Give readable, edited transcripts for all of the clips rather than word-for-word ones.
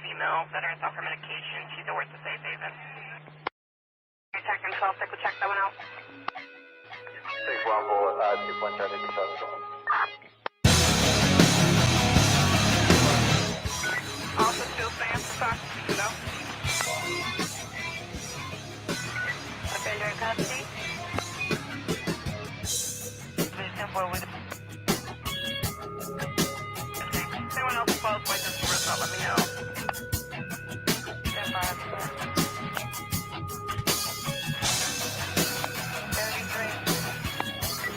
female veteran off her medication. She's at work to safe haven. Tech and 12, we'll check that one out. 2.7. Also still staying for talk, you know? Offender in custody. If anyone else is close, wait just for us, let me know. Stand by.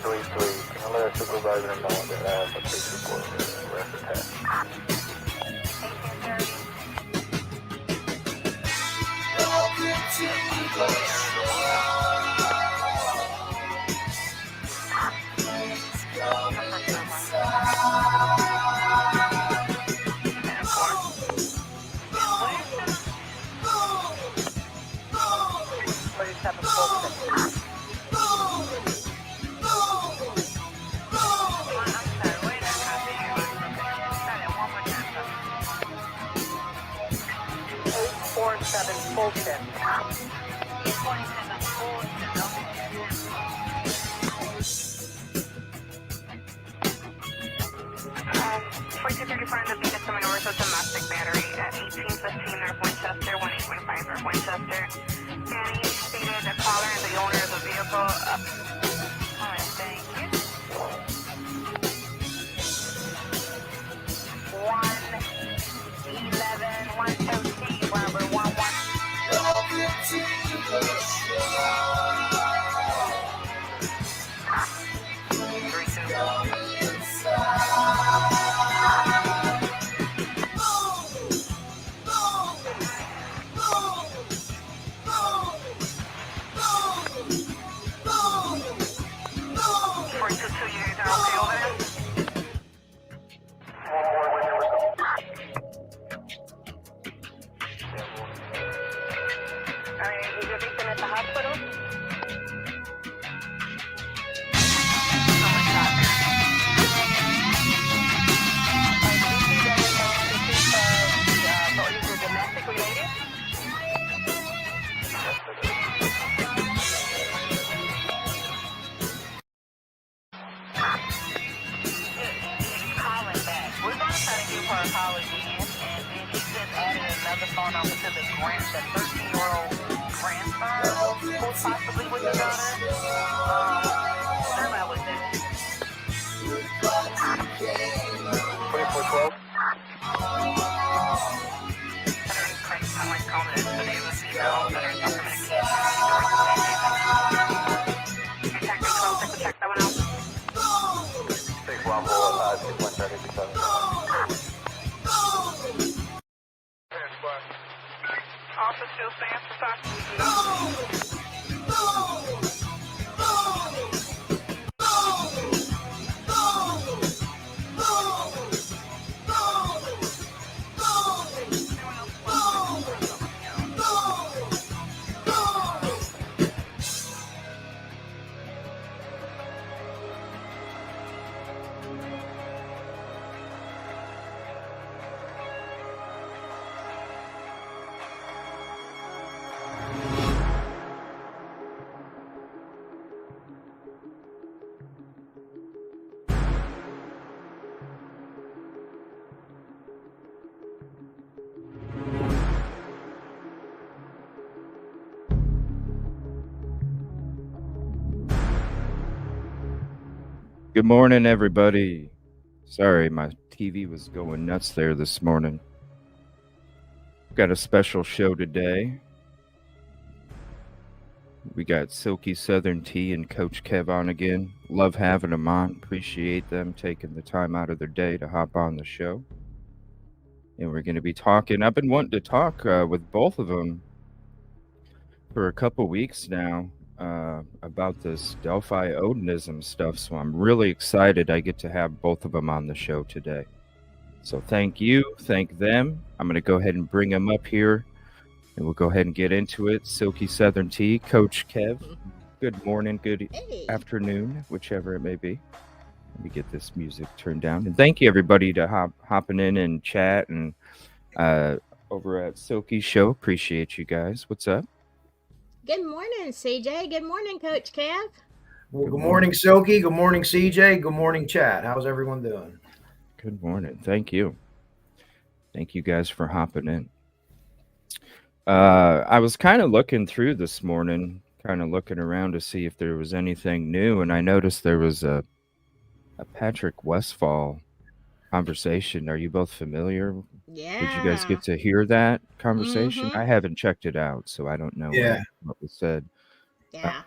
33. Can I let our supervisor know that I have a case report for arrest attack? 47 Fulton. 4234 in the beat is coming over to domestic battery at 1815 North Winchester, 1815 North Winchester. Danny stated the caller and the owner of the vehicle. Alright, thank you. 111 113 Robert 11. Possibly with your daughter. That was it. 2412. I like calling it the name of the female veteran off her medication. Check and 12, check that one out. 610, 2.7. Also still stands for talk. Good morning, everybody. Sorry, my TV was going nuts there this morning. Got a special show today. We got SilkySouthernTea and CoachKev on again. Love having them on. Appreciate them taking the time out of their day to hop on the show. And we're going to be talking. I've been wanting to talk with both of them for a couple weeks now. About this Delphi Odinism stuff, so I'm really excited I get to have both of them on the show today. So thank you, thank them. I'm going to go ahead and bring them up here, and we'll go ahead and get into it. SilkySouthernTea, CoachKev. Good morning, good afternoon, whichever it may be. Let me get this music turned down. And thank you, everybody, to hopping in and chat. And over at Silky Show. Appreciate you guys. What's up? Good morning, CJ. Good morning, Coach Kev. Well, good morning, Silky. Good morning, CJ. Good morning, Chad. How's everyone doing? Good morning. Thank you. Thank you guys for hopping in. I was kind of looking through this morning, kind of looking around to see if there was anything new, and I noticed there was a Patrick Westfall conversation. Are you both familiar? Yeah. Did you guys get to hear that conversation? Mhm. I haven't checked it out, so I don't know what was said. Yeah.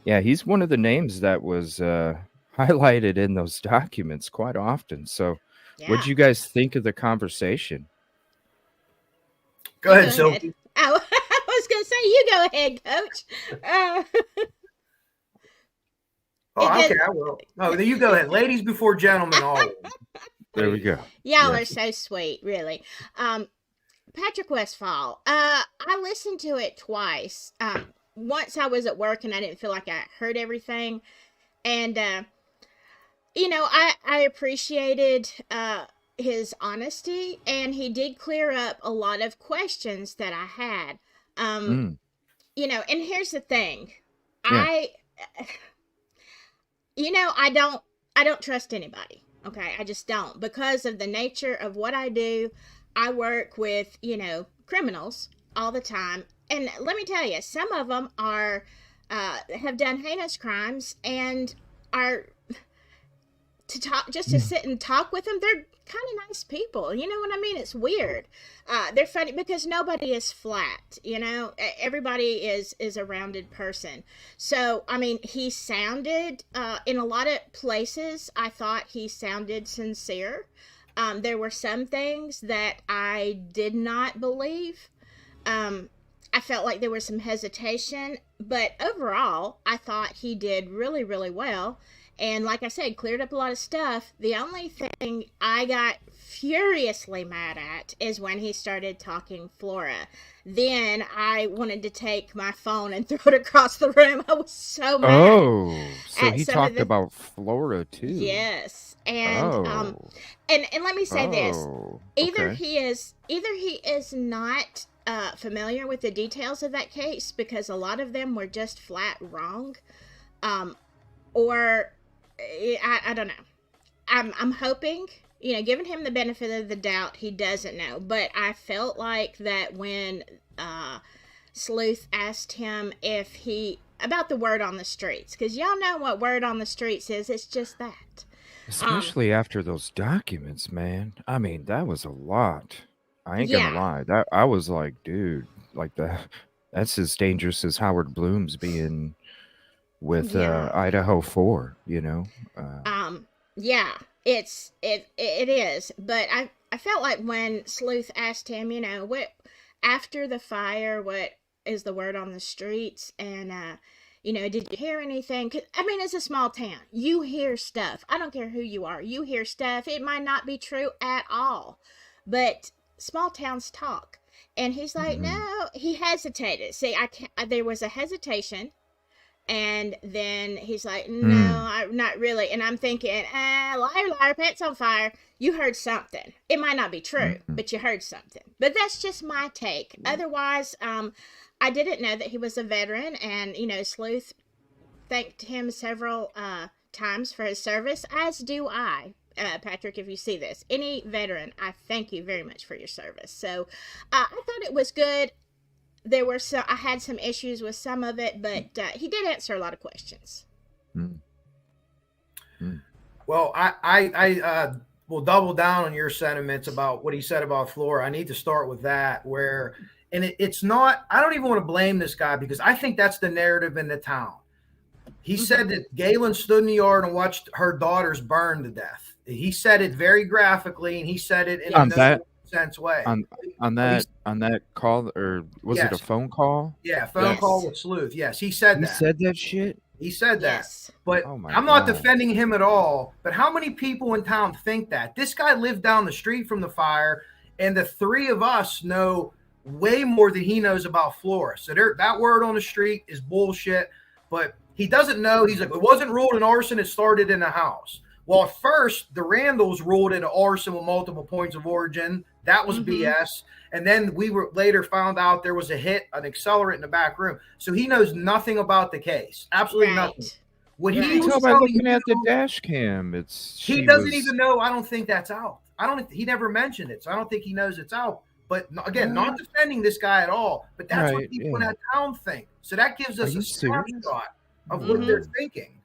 Yeah, he's one of the names that was highlighted in those documents quite often. So, what'd you guys think of the conversation? Go ahead, Silky. Oh, I was going to say, you go ahead, Coach. Okay, I will. No, then you go ahead. Ladies before gentlemen, always. There we go. Y'all are so sweet, really. Patrick Westfall. I listened to it twice. Once I was at work and I didn't feel like I heard everything. And, you know, I appreciated his honesty, and he did clear up a lot of questions that I had. You know, and here's the thing. Yeah. I don't trust anybody. Okay. I just don't, because of the nature of what I do. I work with, you know, criminals all the time. And let me tell you, some of them are, have done heinous crimes and are to sit and talk with them. They're kind of nice people. You know what I mean? It's weird. They're funny because nobody is flat, you know, everybody is a rounded person. So, I mean, he sounded, in a lot of places, I thought he sounded sincere. There were some things that I did not believe. I felt like there was some hesitation, but overall, I thought he did really, really well. And like I said, cleared up a lot of stuff. The only thing I got furiously mad at is when he started talking Flora. Then I wanted to take my phone and throw it across the room. I was so mad. Oh, so he talked about Flora too. Yes. And and let me say this. Either he is not familiar with the details of that case, because a lot of them were just flat wrong. Or I don't know. I'm hoping, you know, giving him the benefit of the doubt, he doesn't know. But I felt like that when Sleuth asked him if about the word on the streets, because y'all know what word on the streets is. It's just that. Especially after those documents, man. I mean, that was a lot. I ain't gonna lie. That I was like, dude, like that's as dangerous as Howard Bloom's being with Idaho 4, you know. Yeah, it is. But I felt like when Sleuth asked him, you know, what after the fire, what is the word on the streets, and you know, did you hear anything? 'Cause, I mean, it's a small town. You hear stuff. I don't care who you are. You hear stuff. It might not be true at all, but small towns talk. And he's like, no. He hesitated. See, there was a hesitation. And then he's like, no, I'm not really. And I'm thinking, liar, liar, pants on fire. You heard something. It might not be true, but you heard something. But that's just my take. Otherwise, I didn't know that he was a veteran. And, you know, Sleuth thanked him several times for his service, as do I. Patrick, if you see this, any veteran, I thank you very much for your service. So I thought it was good. I had some issues with some of it, but he did answer a lot of questions. Well, I will double down on your sentiments about what he said about Flora. I need to start with that, it's not, I don't even want to blame this guy, because I think that's the narrative in the town. He said that Galen stood in the yard and watched her daughters burn to death. He said it very graphically, and he said it in a sense way. On that call, or was it a phone call? Yeah, phone call with Sleuth. Yes, he said that. He said that shit? He said that. But I'm not defending him at all. But how many people in town think that? This guy lived down the street from the fire, and the three of us know way more than he knows about Flora. So that word on the street is bullshit. But he doesn't know. He's like, it wasn't ruled an arson. It started in a house. Well, at first, the Randalls ruled it an arson with multiple points of origin. That was BS. And then we were later found out there was an accelerant in the back room. So he knows nothing about the case. Absolutely nothing. What You he can was tell by telling looking at the you, dash cam. he doesn't even know. I don't think that's out. He never mentioned it. So I don't think he knows it's out. But again, not defending this guy at all. But that's what people in that town think. So that gives us a snapshot of what they're thinking.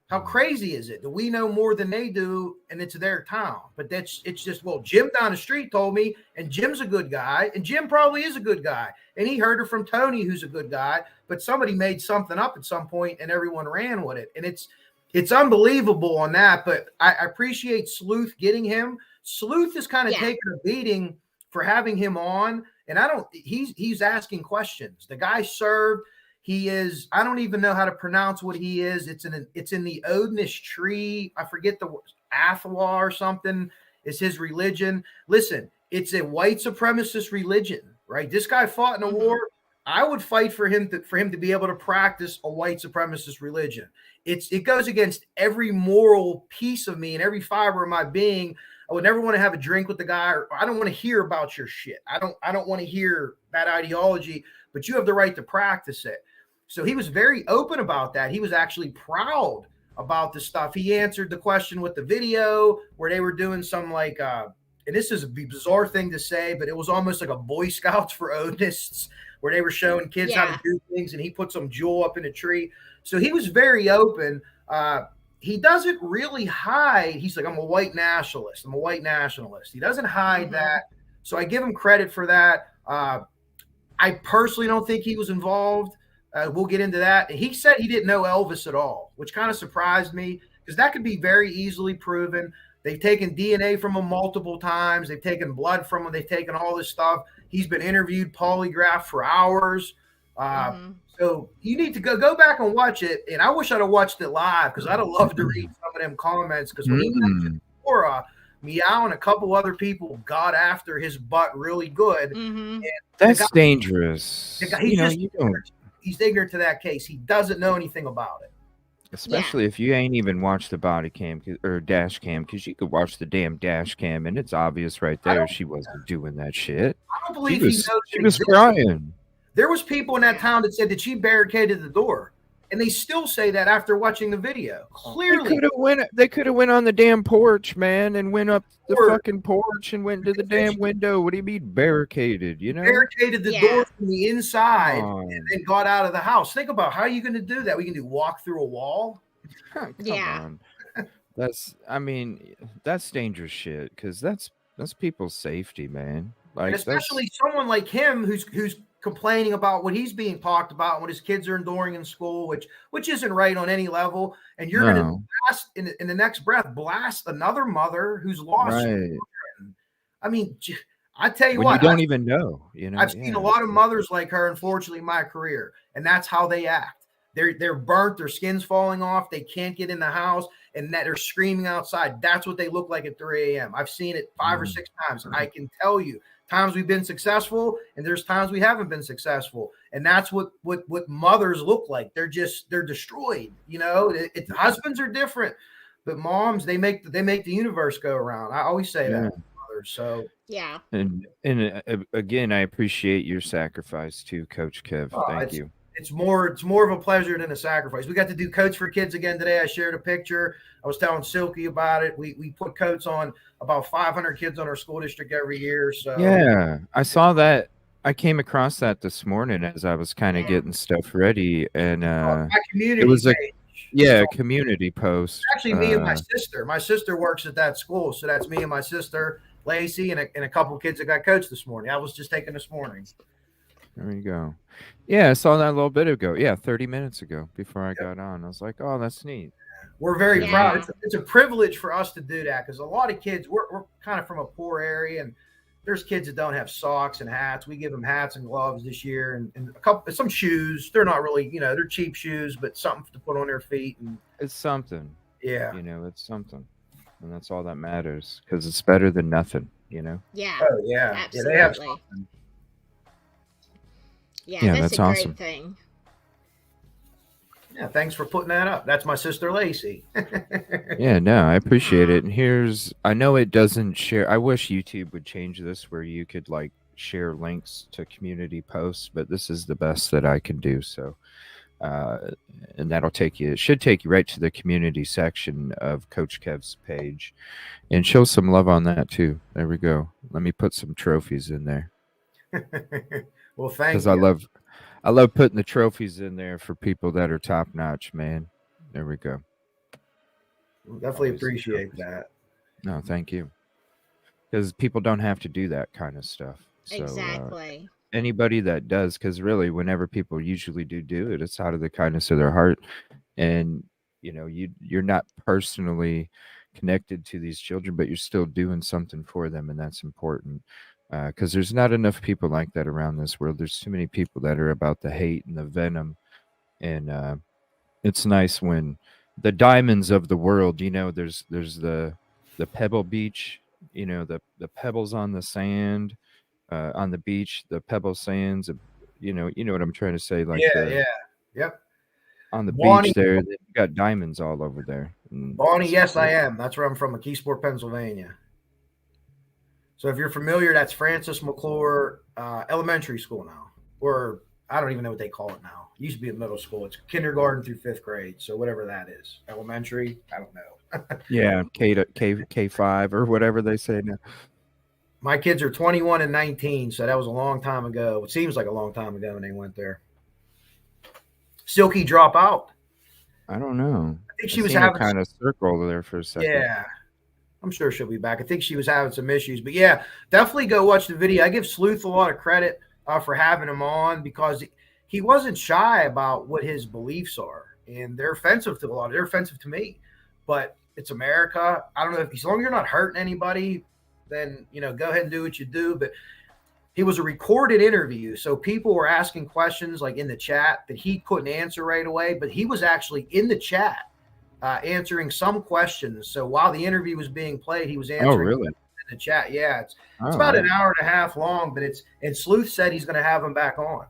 How crazy is it that we know more than they do, and it's their town? But it's just, well, Jim down the street told me, and Jim's a good guy, and Jim probably is a good guy, and he heard it from Tony, who's a good guy. But somebody made something up at some point, and everyone ran with it, and it's unbelievable on that. But I appreciate Sleuth getting him. Sleuth is kind of taking a beating for having him on, and he's asking questions. The guy served. He is, I don't even know how to pronounce what he is. It's in the Odinism tree. I forget the Athwa or something is his religion. Listen, it's a white supremacist religion, right? This guy fought in a war. I would fight for him to be able to practice a white supremacist religion. It goes against every moral piece of me and every fiber of my being. I would never want to have a drink with the guy, or I don't want to hear about your shit. I don't want to hear that ideology, but you have the right to practice it. So he was very open about that. He was actually proud about the stuff. He answered the question with the video where they were doing some and this is a bizarre thing to say, but it was almost like a Boy Scouts for Odinists where they were showing kids how to do things, and he put some jewel up in a tree. So he was very open. He doesn't really hide. He's like, I'm a white nationalist. I'm a white nationalist. He doesn't hide that. So I give him credit for that. I personally don't think he was involved. We'll get into that. He said he didn't know Elvis at all, which kind of surprised me because that could be very easily proven. They've taken DNA from him multiple times. They've taken blood from him. They've taken all this stuff. He's been interviewed, polygraphed for hours. So you need to go back and watch it. And I wish I'd have watched it live because I'd have loved to read some of them comments. Because when he mentioned Laura, Meow and a couple other people got after his butt really good. And that's dangerous. He's ignorant to that case. He doesn't know anything about it. Especially if you ain't even watched the body cam or dash cam, because you could watch the damn dash cam and it's obvious right there she wasn't doing that shit. I don't believe he knows she was crying. There was people in that town that said that she barricaded the door, and they still say that after watching the video. Clearly, they could have went on the damn porch, man, and went up the fucking porch and went to the damn window. What do you mean barricaded? You know, barricaded the door from the inside and then got out of the house. Think about how are you going to do that? We can walk through a wall. Come on. That's dangerous shit because that's people's safety, man. Like, and especially someone like him who's complaining about what he's being talked about and what his kids are enduring in school, which isn't right on any level. And you're going to blast in the next breath, blast another mother who's lost children. I mean, I tell you what, you don't even know. I've seen a lot of mothers like her, unfortunately, in my career, and that's how they act. They're burnt, their skin's falling off, they can't get in the house, and that they're screaming outside. That's what they look like at 3 a.m. I've seen it 5 or 6 times, and I can tell you. Times we've been successful and there's times we haven't been successful. And that's what mothers look like. They're destroyed. Husbands are different, but moms, they make the universe go around. I always say that to mothers. So And again, I appreciate your sacrifice too, Coach Kev. Thank you. It's more of a pleasure than a sacrifice. We got to do Coach for Kids again today. I shared a picture. I was telling Silky about it. We put coats on about 500 kids on our school district every year. So yeah, I saw that. I came across that this morning as I was kind of getting stuff ready, and it was a community post. Actually, me and my sister. My sister works at that school, so that's me and my sister Lacey and a couple of kids that got coached this morning. I was just taken this morning. There you go. Yeah, I saw that a little bit ago. Yeah, 30 minutes ago before I got on. I was like, oh, that's neat. We're very proud. It's a privilege for us to do that because a lot of kids, we're kind of from a poor area, and there's kids that don't have socks and hats. We give them hats and gloves this year and some shoes. They're not really, they're cheap shoes, but something to put on their feet. And it's something. Yeah. It's something. And that's all that matters because it's better than nothing, Yeah. Oh, yeah. Absolutely. Yeah, they have something. Yeah, that's a awesome. great thing. Yeah, thanks for putting that up. That's my sister Lacey. Yeah, no, I appreciate it. And I know it doesn't share. I wish YouTube would change this where you could like share links to community posts, but this is the best that I can do. So, uh, and it should take you right to the community section of Coach Kev's page and show some love on that too. There we go. Let me put some trophies in there. Well, thank Because you. I love putting the trophies in there for people that are top notch, man. There we go. Definitely Always appreciate trophies. that. No, thank you. Because people don't have to do that kind of stuff. So Exactly. anybody that does, because really, whenever people usually do it, it's out of the kindness of their heart, and you're not personally connected to these children, but you're still doing something for them, and that's important. Because there's not enough people like that around this world. There's too many people that are about the hate and the venom, and it's nice when the diamonds of the world, there's the pebble beach, the pebbles on the sand, on the beach, the pebble sands, you know what I'm trying to say, like Yeah. Yep. on the Bonnie, beach there, you got diamonds all over there. Bonnie, yes, I am. That's where I'm from, McKeesport, Pennsylvania. So if you're familiar, that's Francis McClure Elementary School now, or I don't even know what they call it now. It used to be a middle school. It's kindergarten through 5th grade. So whatever that is, elementary, I don't know. Yeah, K5 or whatever they say now. My kids are 21 and 19, so that was a long time ago. It seems like a long time ago when they went there. Silky drop out. I don't know. I think she was seen having a kind of circle there for a second. Yeah. I'm sure she'll be back. I think she was having some issues, but yeah, definitely go watch the video. I give Sleuth a lot of credit for having him on because he wasn't shy about what his beliefs are, and they're offensive to a lot. They're offensive to me, but it's America. I don't know if as long as you're not hurting anybody, then go ahead and do what you do. But it was a recorded interview, so people were asking questions like in the chat that he couldn't answer right away, but he was actually in the chat. Answering some questions. So while the interview was being played, he was answering really? in the chat. Yeah, it's about an hour and a half long, but and Sleuth said he's going to have him back on.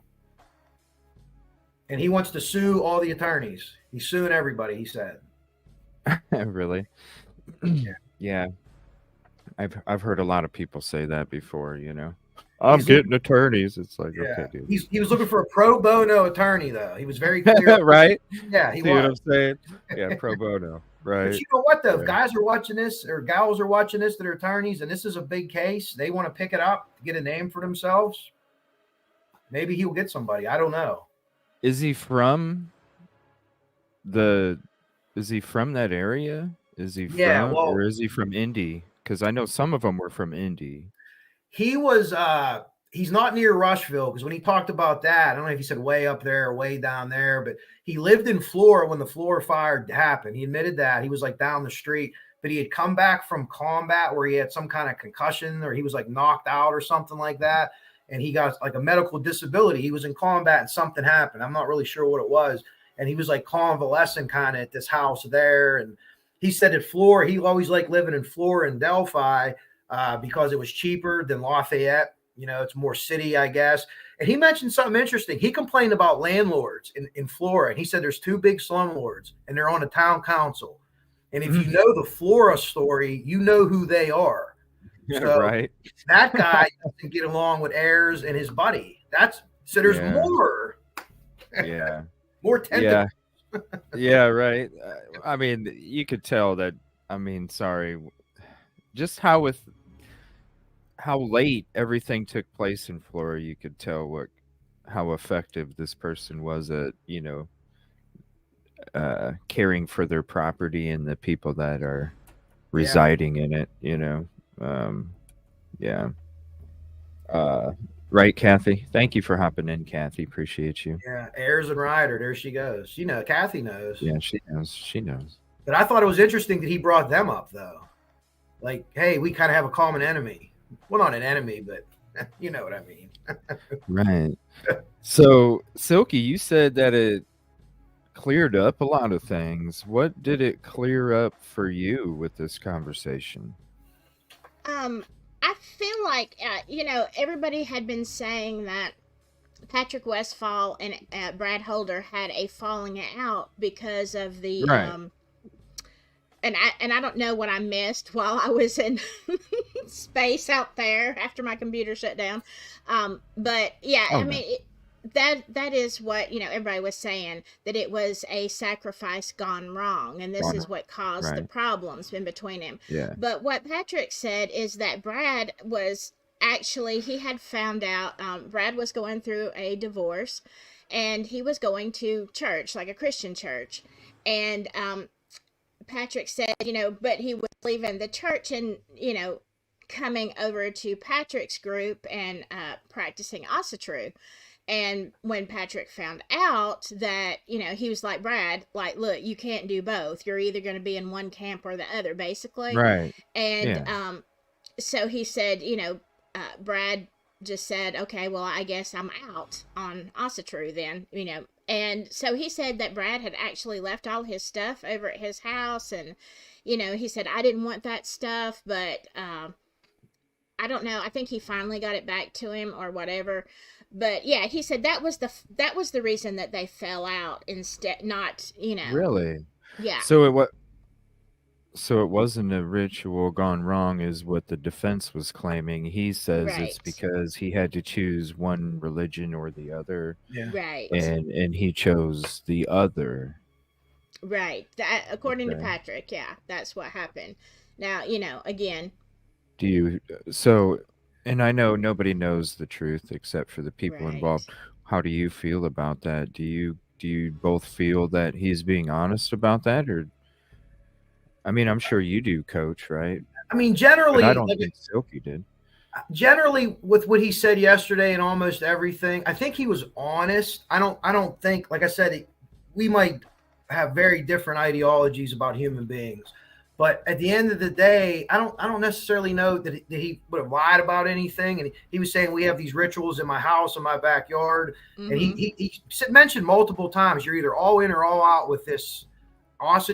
And he wants to sue all the attorneys. He's suing everybody, he said. Really? Yeah. I've heard a lot of people say that before, I'm getting attorneys. It's like, okay, dude. He was looking for a pro bono attorney, though. He was very clear. Right? Yeah, he See what I'm saying? Yeah, pro bono. Right. But you know what, though? If guys are watching this or gals are watching this that are attorneys and this is a big case, they want to pick it up, get a name for themselves, maybe he'll get somebody. I don't know. Is he from that area? Is he or is he from Indy? Because I know some of them were from Indy. He was he's not near Rushville, because when he talked about that, I don't know if he said way up there or way down there, but he lived in Florida when the Florida fire happened. He admitted that. He was like down the street, but he had come back from combat where he had some kind of concussion or he was like knocked out or something like that. And he got like a medical disability. He was in combat and something happened. I'm not really sure what it was. And he was like convalescing kind of at this house there. And he said at Florida, he always liked living in Florida and Delphi because it was cheaper than Lafayette. It's more city, I guess. And he mentioned something interesting. He complained about landlords in Florida. And he said there's 2 big slumlords and they're on the town council. And if you know the Flora story, you know who they are. So right. That guy doesn't get along with Ayers and his buddy. So there's more. Yeah. More tentacles. Yeah, right. I mean, you could tell that. Sorry. Just how late everything took place in Florida, you could tell how effective this person was at, caring for their property and the people that are residing in it, right, Kathy? Thank you for hopping in, Kathy. Appreciate you. Yeah, Ayers and Ryder, there she goes. Kathy knows. Yeah, she knows. But I thought it was interesting that he brought them up, though. Like, hey, we kind of have a common enemy. Well, not an enemy, but you know what I mean. Right. So, Silky, you said that it cleared up a lot of things. What did it clear up for you with this conversation? I feel like, everybody had been saying that Patrick Westphal and Brad Holder had a falling out because of the Right. and I don't know what I missed while I was in space out there after my computer shut down. But yeah, Oh I no. mean that is what everybody was saying, that it was a sacrifice gone wrong, and this Gone is what caused the right. problems in between him. Yeah. But what Patrick said is that Brad was actually, he had found out Brad was going through a divorce, and he was going to church, like a Christian church, and Patrick said, but he was leaving the church and, coming over to Patrick's group and practicing Asatru. And when Patrick found out that, he was like, Brad, like, look, you can't do both. You're either going to be in one camp or the other, basically. Right. And Yeah. so he said, Brad just said, okay, well, I guess I'm out on Asatru then, And so he said that Brad had actually left all his stuff over at his house. And, he said, I didn't want that stuff, but I don't know. I think he finally got it back to him or whatever. But yeah, he said that was the reason that they fell out instead, not, Really? yeah. So it wasn't a ritual gone wrong, is what the defense was claiming. He says it's Right. because he had to choose one religion or the other, Yeah. Right. and he chose the other. Right. That, according to Okay. Patrick, yeah, that's what happened. Now, again, Do you so and I know nobody knows the truth except for the people right. involved. How do you feel about that? Do you both feel that he's being honest about that, or I mean, I'm sure you do, Coach, right? I mean, But I generally, don't like, think Silky did. with what he said yesterday and almost everything, I think he was honest. I don't think, like I said, we might have very different ideologies about human beings, but at the end of the day, I don't necessarily know that he would have lied about anything. And he was saying, we have these rituals in my house, in my backyard. And Mm-hmm. he mentioned multiple times, you're either all in or all out with this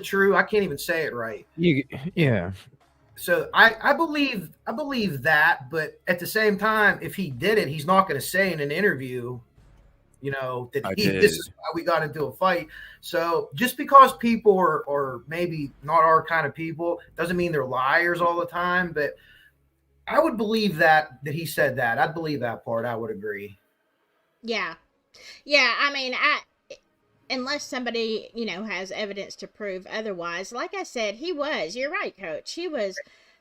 True. I can't even say it right. Yeah. So I believe that, but at the same time, if he did it, he's not going to say in an interview, that I this did. is why we got into a fight. So just because people are maybe not our kind of people doesn't mean they're liars all the time. But I would believe that he said that. I'd believe that part. I would agree. Yeah. Yeah. I mean, unless somebody, has evidence to prove otherwise, like I said, you're right, Coach. He was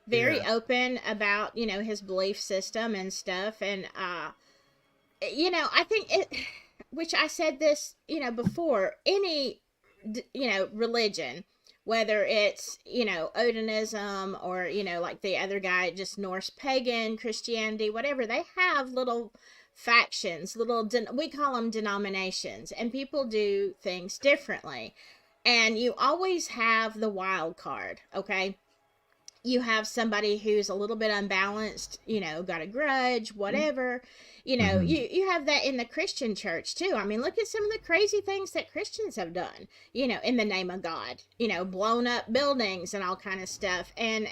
very Yeah. open about, his belief system and stuff. And, I think which I said this, before, any, religion, whether it's, Odinism or, like the other guy, just Norse pagan Christianity, whatever, they have little factions, we call them denominations, and people do things differently. And you always have the wild card, okay? You have somebody who's a little bit unbalanced, got a grudge, whatever. Mhm. You have that in the Christian church too. I mean, look at some of the crazy things that Christians have done, in the name of God, blown up buildings and all kind of stuff. And,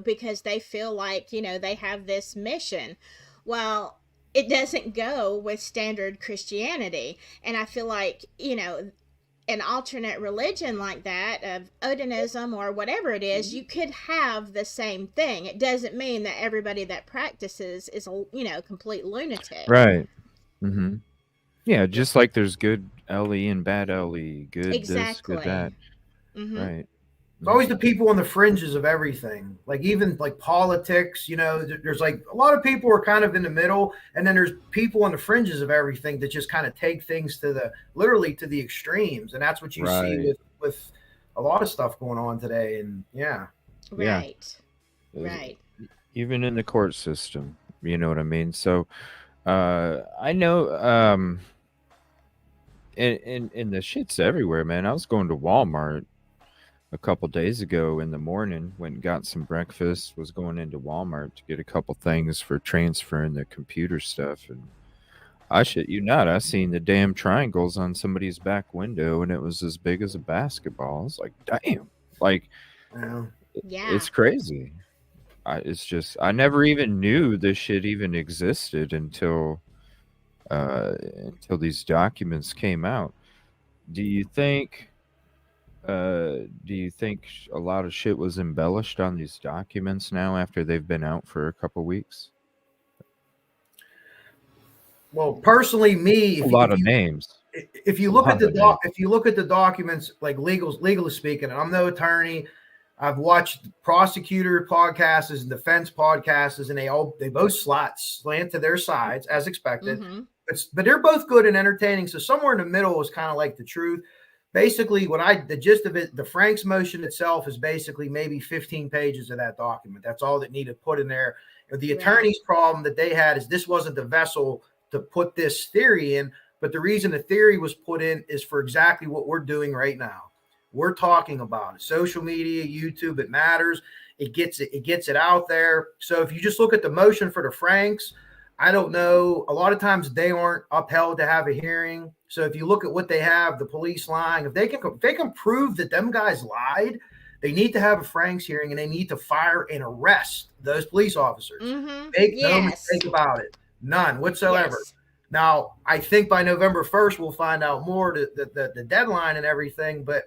because they feel like, they have this mission. Well, it doesn't go with standard Christianity. And I feel like, an alternate religion like that, of Odinism or whatever it is, you could have the same thing. It doesn't mean that everybody that practices is a complete lunatic. Right. Mm-hmm. Yeah, just like there's good LE and bad LE, good this, good that. Exactly. Mm-hmm. Right. It's always the people on the fringes of everything. Like even like politics, there's like a lot of people are kind of in the middle, and then there's people on the fringes of everything that just kind of take things literally to the extremes, and that's what you see Right. with a lot of stuff going on today. And yeah, Yeah. Right. Right. Even in the court system, you know what I mean? So I know and the shit's everywhere, man. I was going to Walmart a couple days ago in the morning, went and got some breakfast, was going into Walmart to get a couple things for transferring the computer stuff, and I shit you not, I seen the damn triangles on somebody's back window, and it was as big as a basketball. I was like, damn, like Yeah. it's crazy. It's just I never even knew this shit even existed until until these documents came out. Do you think? Do you think a lot of shit was embellished on these documents now after they've been out for a couple weeks? Well, personally, me, A lot of names. if you A look at lot of names. if you look at the documents, like legally speaking, and I'm no attorney, I've watched prosecutor podcasts and defense podcasts, and they both slant to their sides as expected. Mm-hmm. But they're both good and entertaining. So somewhere in the middle is kind of like the truth. Basically, the gist of it, the Franks motion itself is basically maybe 15 pages of that document. That's all that needed put in there. The attorney's problem that they had is this wasn't the vessel to put this theory in, but the reason the theory was put in is for exactly what we're doing right now. We're talking about it. Social media, YouTube, it matters. It gets it out there. So if you just look at the motion for the Franks, I don't know. A lot of times they aren't upheld to have a hearing. So if you look at what they have, the police lying, if they can prove that them guys lied, they need to have a Franks hearing and they need to fire and arrest those police officers. Mm-hmm. Make no mistake about it. None whatsoever. Yes. Now, I think by November 1st, we'll find out more the deadline and everything, but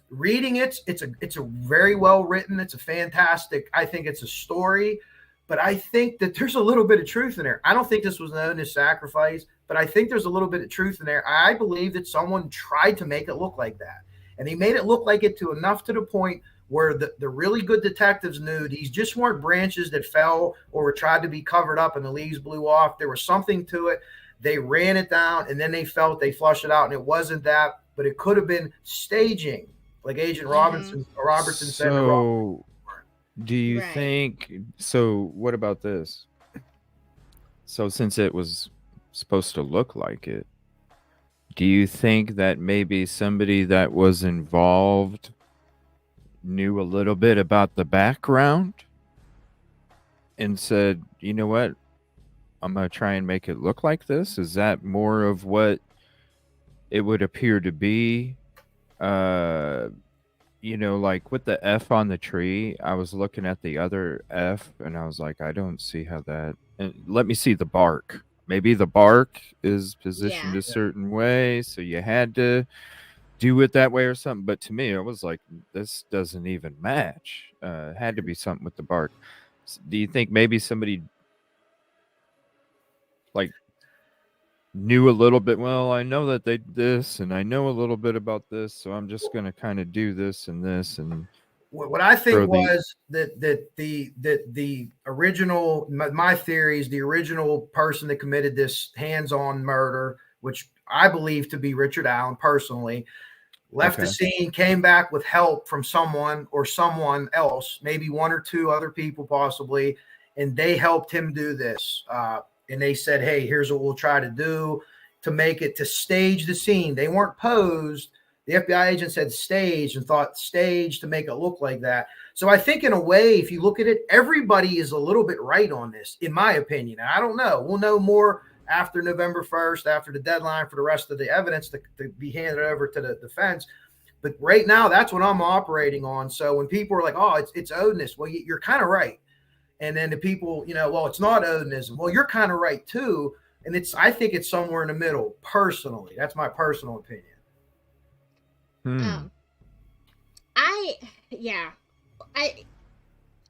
reading it's a very well written. It's a fantastic. I think it's a story, but I think that there's a little bit of truth in there. I don't think this was known as sacrifice, but I think there's a little bit of truth in there. I believe that someone tried to make it look like that, and he made it look like it to the point where the really good detectives knew these just weren't branches that fell or were tried to be covered up and the leaves blew off. There was something to it. They ran it down, and then they flushed it out, and it wasn't that, but it could have been staging, like Agent Robertson said. So, do you think? So, what about this? So, since it was supposed to look like it, do you think that maybe somebody that was involved knew a little bit about the background and said, you know what, I'm going to try and make it look like this? Is that more of what it would appear to be? Like with the F on the tree, I was looking at the other F and I was like, I don't see how that, and let me see the bark. Maybe the bark is positioned a certain way, so you had to do it that way or something. But to me, I was like, this doesn't even match. It had to be something with the bark. Do you think maybe somebody like knew a little bit? Well, I know that they did this, and I know a little bit about this, so I'm just going to kind of do this and this. And what I think was that the original, my theory is the original person that committed this hands-on murder, which I believe to be Richard Allen personally, left the scene, came back with help from someone or someone else, maybe one or two other people possibly, and they helped him do this. And they said, hey, here's what we'll try to do to make it, to stage the scene. They weren't posed. The FBI agent said stage and thought stage to make it look like that. So I think in a way, if you look at it, everybody is a little bit right on this, in my opinion. I don't know. We'll know more after November 1st, after the deadline for the rest of the evidence to be handed over to the defense. But right now, that's what I'm operating on. So when people are like, oh, it's Odinism, well, you're kind of right. And then the people, well, it's not Odinism. Well, you're kind of right too. And I think it's somewhere in the middle, personally. That's my personal opinion.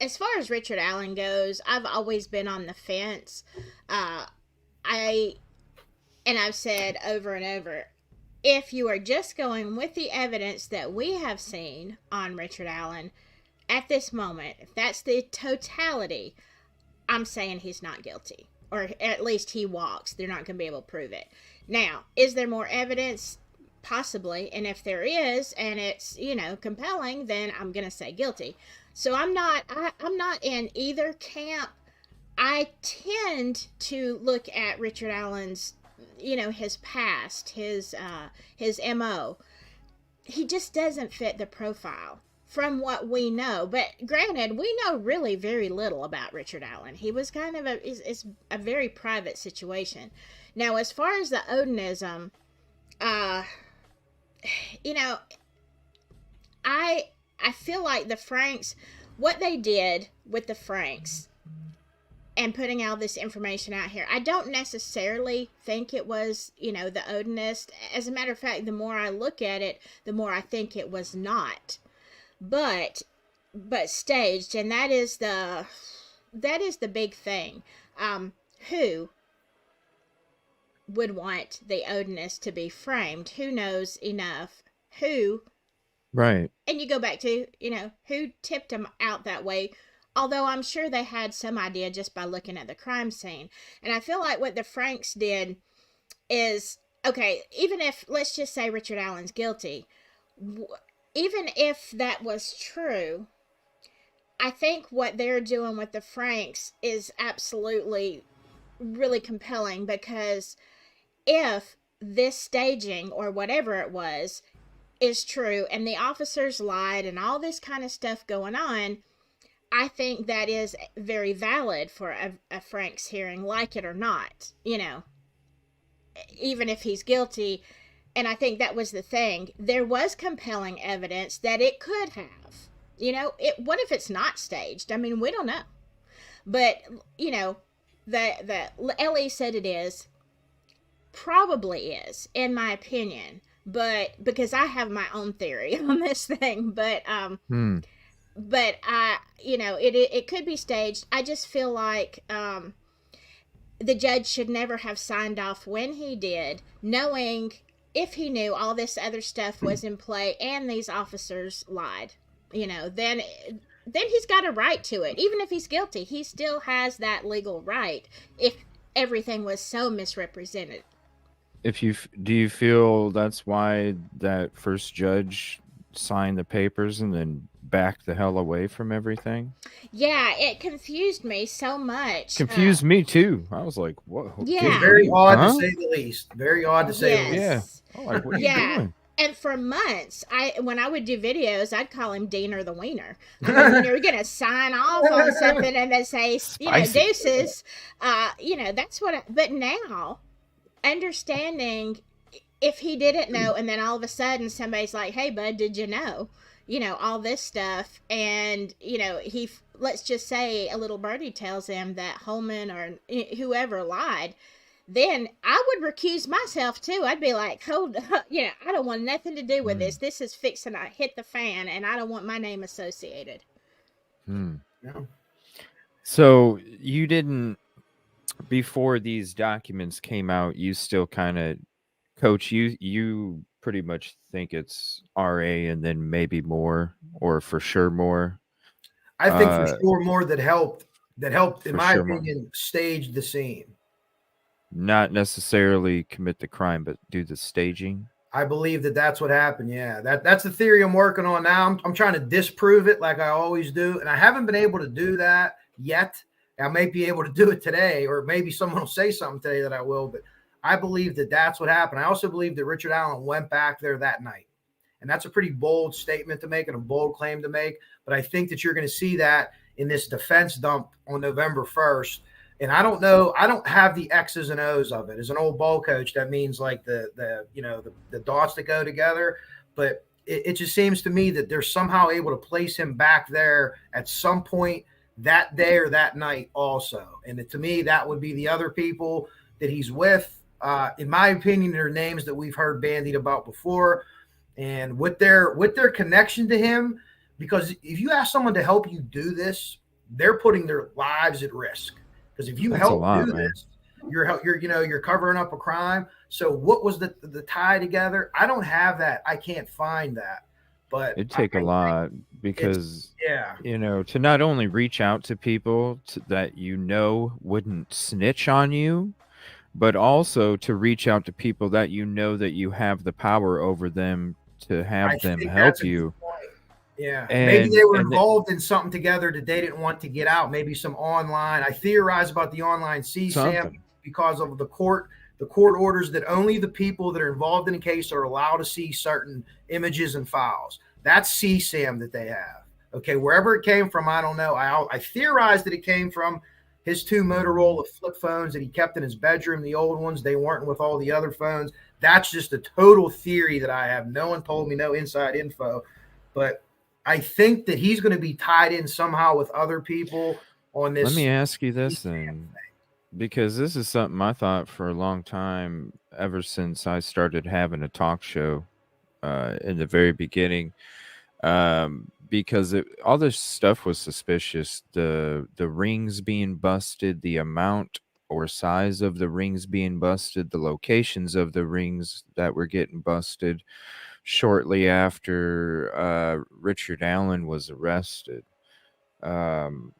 As far as Richard Allen goes, I've always been on the fence. I've said over and over, if you are just going with the evidence that we have seen on Richard Allen at this moment, if that's the totality, I'm saying he's not guilty, or at least he walks. They're not going to be able to prove it. Now, is there more evidence? Possibly. And if there is, and it's, compelling, then I'm going to say guilty. So I'm not in either camp. I tend to look at Richard Allen's, his past, his MO. He just doesn't fit the profile from what we know. But granted, we know really very little about Richard Allen. He was kind of it's a very private situation. Now, as far as the Odinism, I feel like the Franks, what they did with the Franks, and putting all this information out here. I don't necessarily think it was, the Odinist. As a matter of fact, the more I look at it, the more I think it was not. But staged, and that is the big thing. Who would want the Odinist to be framed? Who knows enough? Who? Right. And you go back to, who tipped them out that way? Although I'm sure they had some idea just by looking at the crime scene. And I feel like what the Franks did is, okay, even if, let's just say Richard Allen's guilty, even if that was true, I think what they're doing with the Franks is absolutely really compelling, because if this staging or whatever it was is true and the officers lied and all this kind of stuff going on, I think that is very valid for a Franks hearing, like it or not, even if he's guilty. And I think that was the thing. There was compelling evidence that it could have, what if it's not staged? I mean, we don't know. But, the Ellie said it is, probably is, in my opinion, but because I have my own theory on this thing, but it could be staged. I just feel like the judge should never have signed off when he did, knowing, if he knew all this other stuff was in play and these officers lied, then he's got a right to it. Even if he's guilty, he still has that legal right if everything was so misrepresented. Do you feel that's why that first judge signed the papers and then backed the hell away from everything? Yeah, it confused me so much. Confused me too. I was like, whoa. Yeah. Very odd to say the least. Very odd to say the least. Yeah. I'm like, what are you doing? And for months, when I would do videos, I'd call him Diener the Wiener. I mean, you're going to sign off on something and then say, deuces. That's what. But now, understanding, if he didn't know, and then all of a sudden somebody's like, "Hey, bud, did you know?" All this stuff, and let's just say a little birdie tells him that Holman or whoever lied. Then I would recuse myself too. I'd be like, hold up, I don't want nothing to do with this. This is fixing to hit the fan, and I don't want my name associated. Yeah. So you didn't, before these documents came out, you still kind of, Coach, you pretty much think it's RA and then maybe more, or for sure more? I think for sure more that helped, in my opinion, stage the scene. Not necessarily commit the crime, but do the staging. I believe that's what happened. Yeah, that's the theory I'm working on now. I'm trying to disprove it like I always do, and I haven't been able to do that yet. I may be able to do it today, or maybe someone will say something today that I will, but I believe that's what happened. I also believe that Richard Allen went back there that night, and that's a pretty bold statement to make and a bold claim to make, but I think that you're going to see that in this defense dump on November 1st. And I don't know, I don't have the X's and O's of it. As an old ball coach, that means like the dots that go together. But it just seems to me that they're somehow able to place him back there at some point that day or that night also. And to me, that would be the other people that he's with. In my opinion, they're names that we've heard bandied about before. And with their connection to him, because if you ask someone to help you do this, they're putting their lives at risk. Because if you help do this, you're covering up a crime. So what was the tie together? I don't have that. I can't find that. But it'd take a lot, because to not only reach out to people that wouldn't snitch on you, but also to reach out to people that that you have the power over them to have them help you. Yeah, maybe they were involved in something together that they didn't want to get out. Maybe some online. I theorize about the online CSAM because of the court orders that only the people that are involved in a case are allowed to see certain images and files. That's CSAM that they have. Okay, wherever it came from, I don't know. I theorize that it came from his 2 Motorola flip phones that he kept in his bedroom, the old ones. They weren't with all the other phones. That's just a total theory that I have. No one told me, no inside info. But I think that he's going to be tied in somehow with other people on this. Let me ask you this then, because this is something I thought for a long time, ever since I started having a talk show in the very beginning. Because all this stuff was suspicious. The rings being busted, the amount or size of the rings being busted, the locations of the rings that were getting busted shortly after Richard Allen was arrested. Um,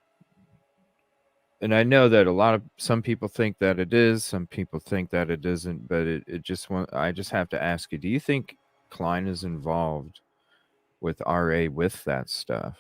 and I know that some people think that it is, some people think that it isn't, but I just have to ask you, do you think Klein is involved with RA with that stuff?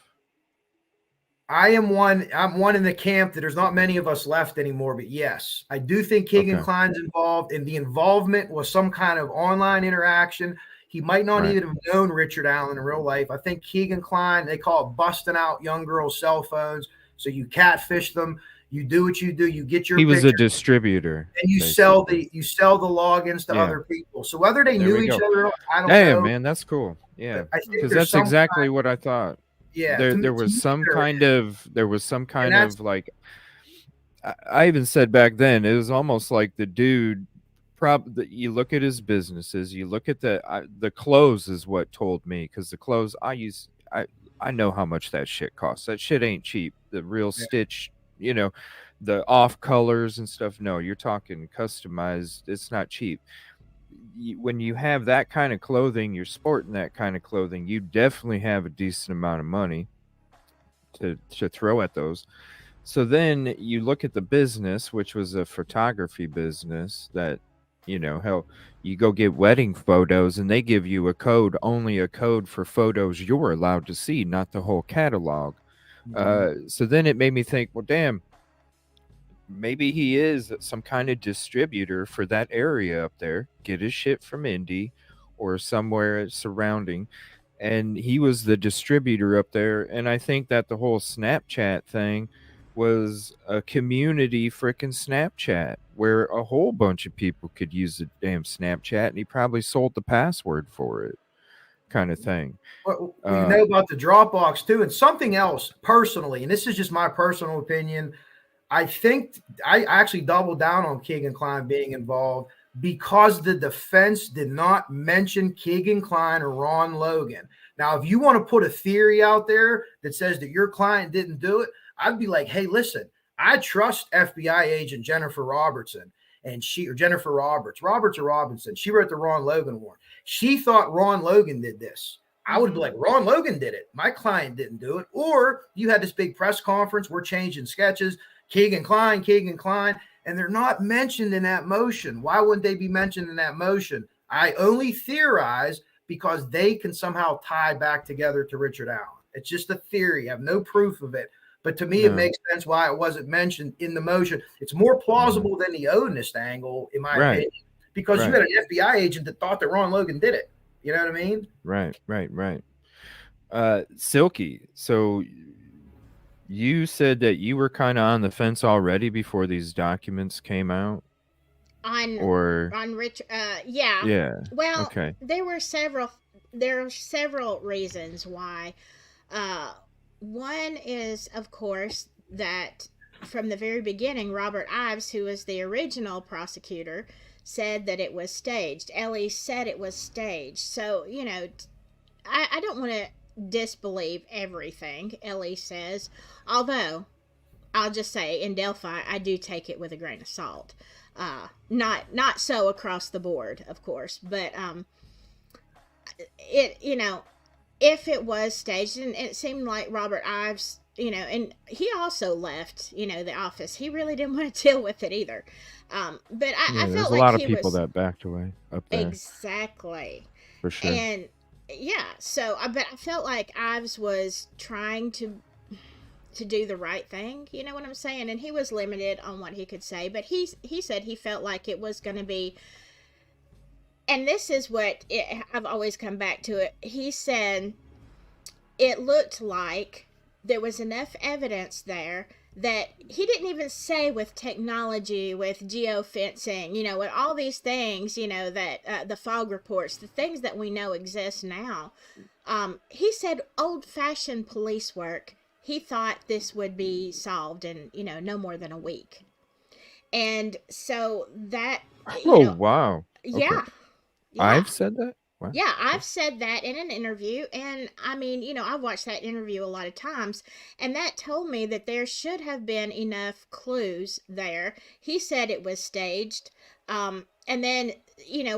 I'm one in the camp that there's not many of us left anymore, but yes, I do think Keegan Klein's involved, and the involvement was some kind of online interaction. He might not even have known Richard Allen in real life. I think Keegan Klein, they call it busting out young girls' cell phones. So you catfish them, you do what you do, you get your He was picture, a distributor, and you sell the logins to other people. So whether they knew each other, I don't know. Man, that's cool. Yeah, because that's exactly what I thought. Yeah, there was some kind of like, I even said back then, it was almost like the dude. You look at his businesses, you look at the clothes is what told me, because the clothes I know how much that shit costs. That shit ain't cheap. The real stitch, the off colors and stuff. No, you're talking customized. It's not cheap. When you have that kind of clothing, you're sporting that kind of clothing, you definitely have a decent amount of money to throw at those. So then you look at the business, which was a photography business that, hell, you go get wedding photos and they give you only a code for photos you're allowed to see, not the whole catalog. So then it made me think, well, damn, maybe he is some kind of distributor for that area up there. Get his shit from Indy or somewhere surrounding. And he was the distributor up there. And I think that the whole Snapchat thing was a community freaking Snapchat where a whole bunch of people could use the damn Snapchat, and he probably sold the password for it, kind of thing. Well, you know about the Dropbox too, and something else personally, and this is just my personal opinion. I think I actually doubled down on Keegan Klein being involved because the defense did not mention Keegan Klein or Ron Logan. Now, if you want to put a theory out there that says that your client didn't do it, I'd be like, hey, listen, I trust FBI agent Jennifer Robertson, Jennifer Roberts or Robinson. She wrote the Ron Logan warrant. She thought Ron Logan did this. I would be like, Ron Logan did it. My client didn't do it. Or you had this big press conference. We're changing sketches. Keegan Klein, and they're not mentioned in that motion. Why wouldn't they be mentioned in that motion? I only theorize because they can somehow tie back together to Richard Allen. It's just a theory. I have no proof of it. But to me, it makes sense why it wasn't mentioned in the motion. It's more plausible than the Odinist angle, in my opinion, because you had an FBI agent that thought that Ron Logan did it. You know what I mean? Right. Silky, so you said that you were kind of on the fence already before these documents came out? On Rich, yeah. Yeah. Well, okay. There are several reasons why. One is, of course, that from the very beginning, Robert Ives, who was the original prosecutor, said that it was staged. Ellie said it was staged. So, I don't want to disbelieve everything Ellie says, although I'll just say in Delphi I do take it with a grain of salt. Not so across the board, of course, but if it was staged, and it seemed like Robert Ives, and he also left, the office. He really didn't want to deal with it either. But I felt like a lot of people that backed away up there. Exactly. For sure. And yeah, so I felt like Ives was trying to do the right thing, you know what I'm saying? And he was limited on what he could say, but he said he felt like it was going to be, and this is what I've always come back to it. He said it looked like there was enough evidence there that he didn't even say with technology, with geofencing, with all these things, that the fog reports, the things that we know exist now. He said old-fashioned police work. he thought this would be solved in, no more than a week. And so that, Oh, wow. yeah, Okay. yeah. I've said that? Wow. Yeah, I've said that in an interview, and I mean, I've watched that interview a lot of times, and that told me that there should have been enough clues there. He said it was staged. And then,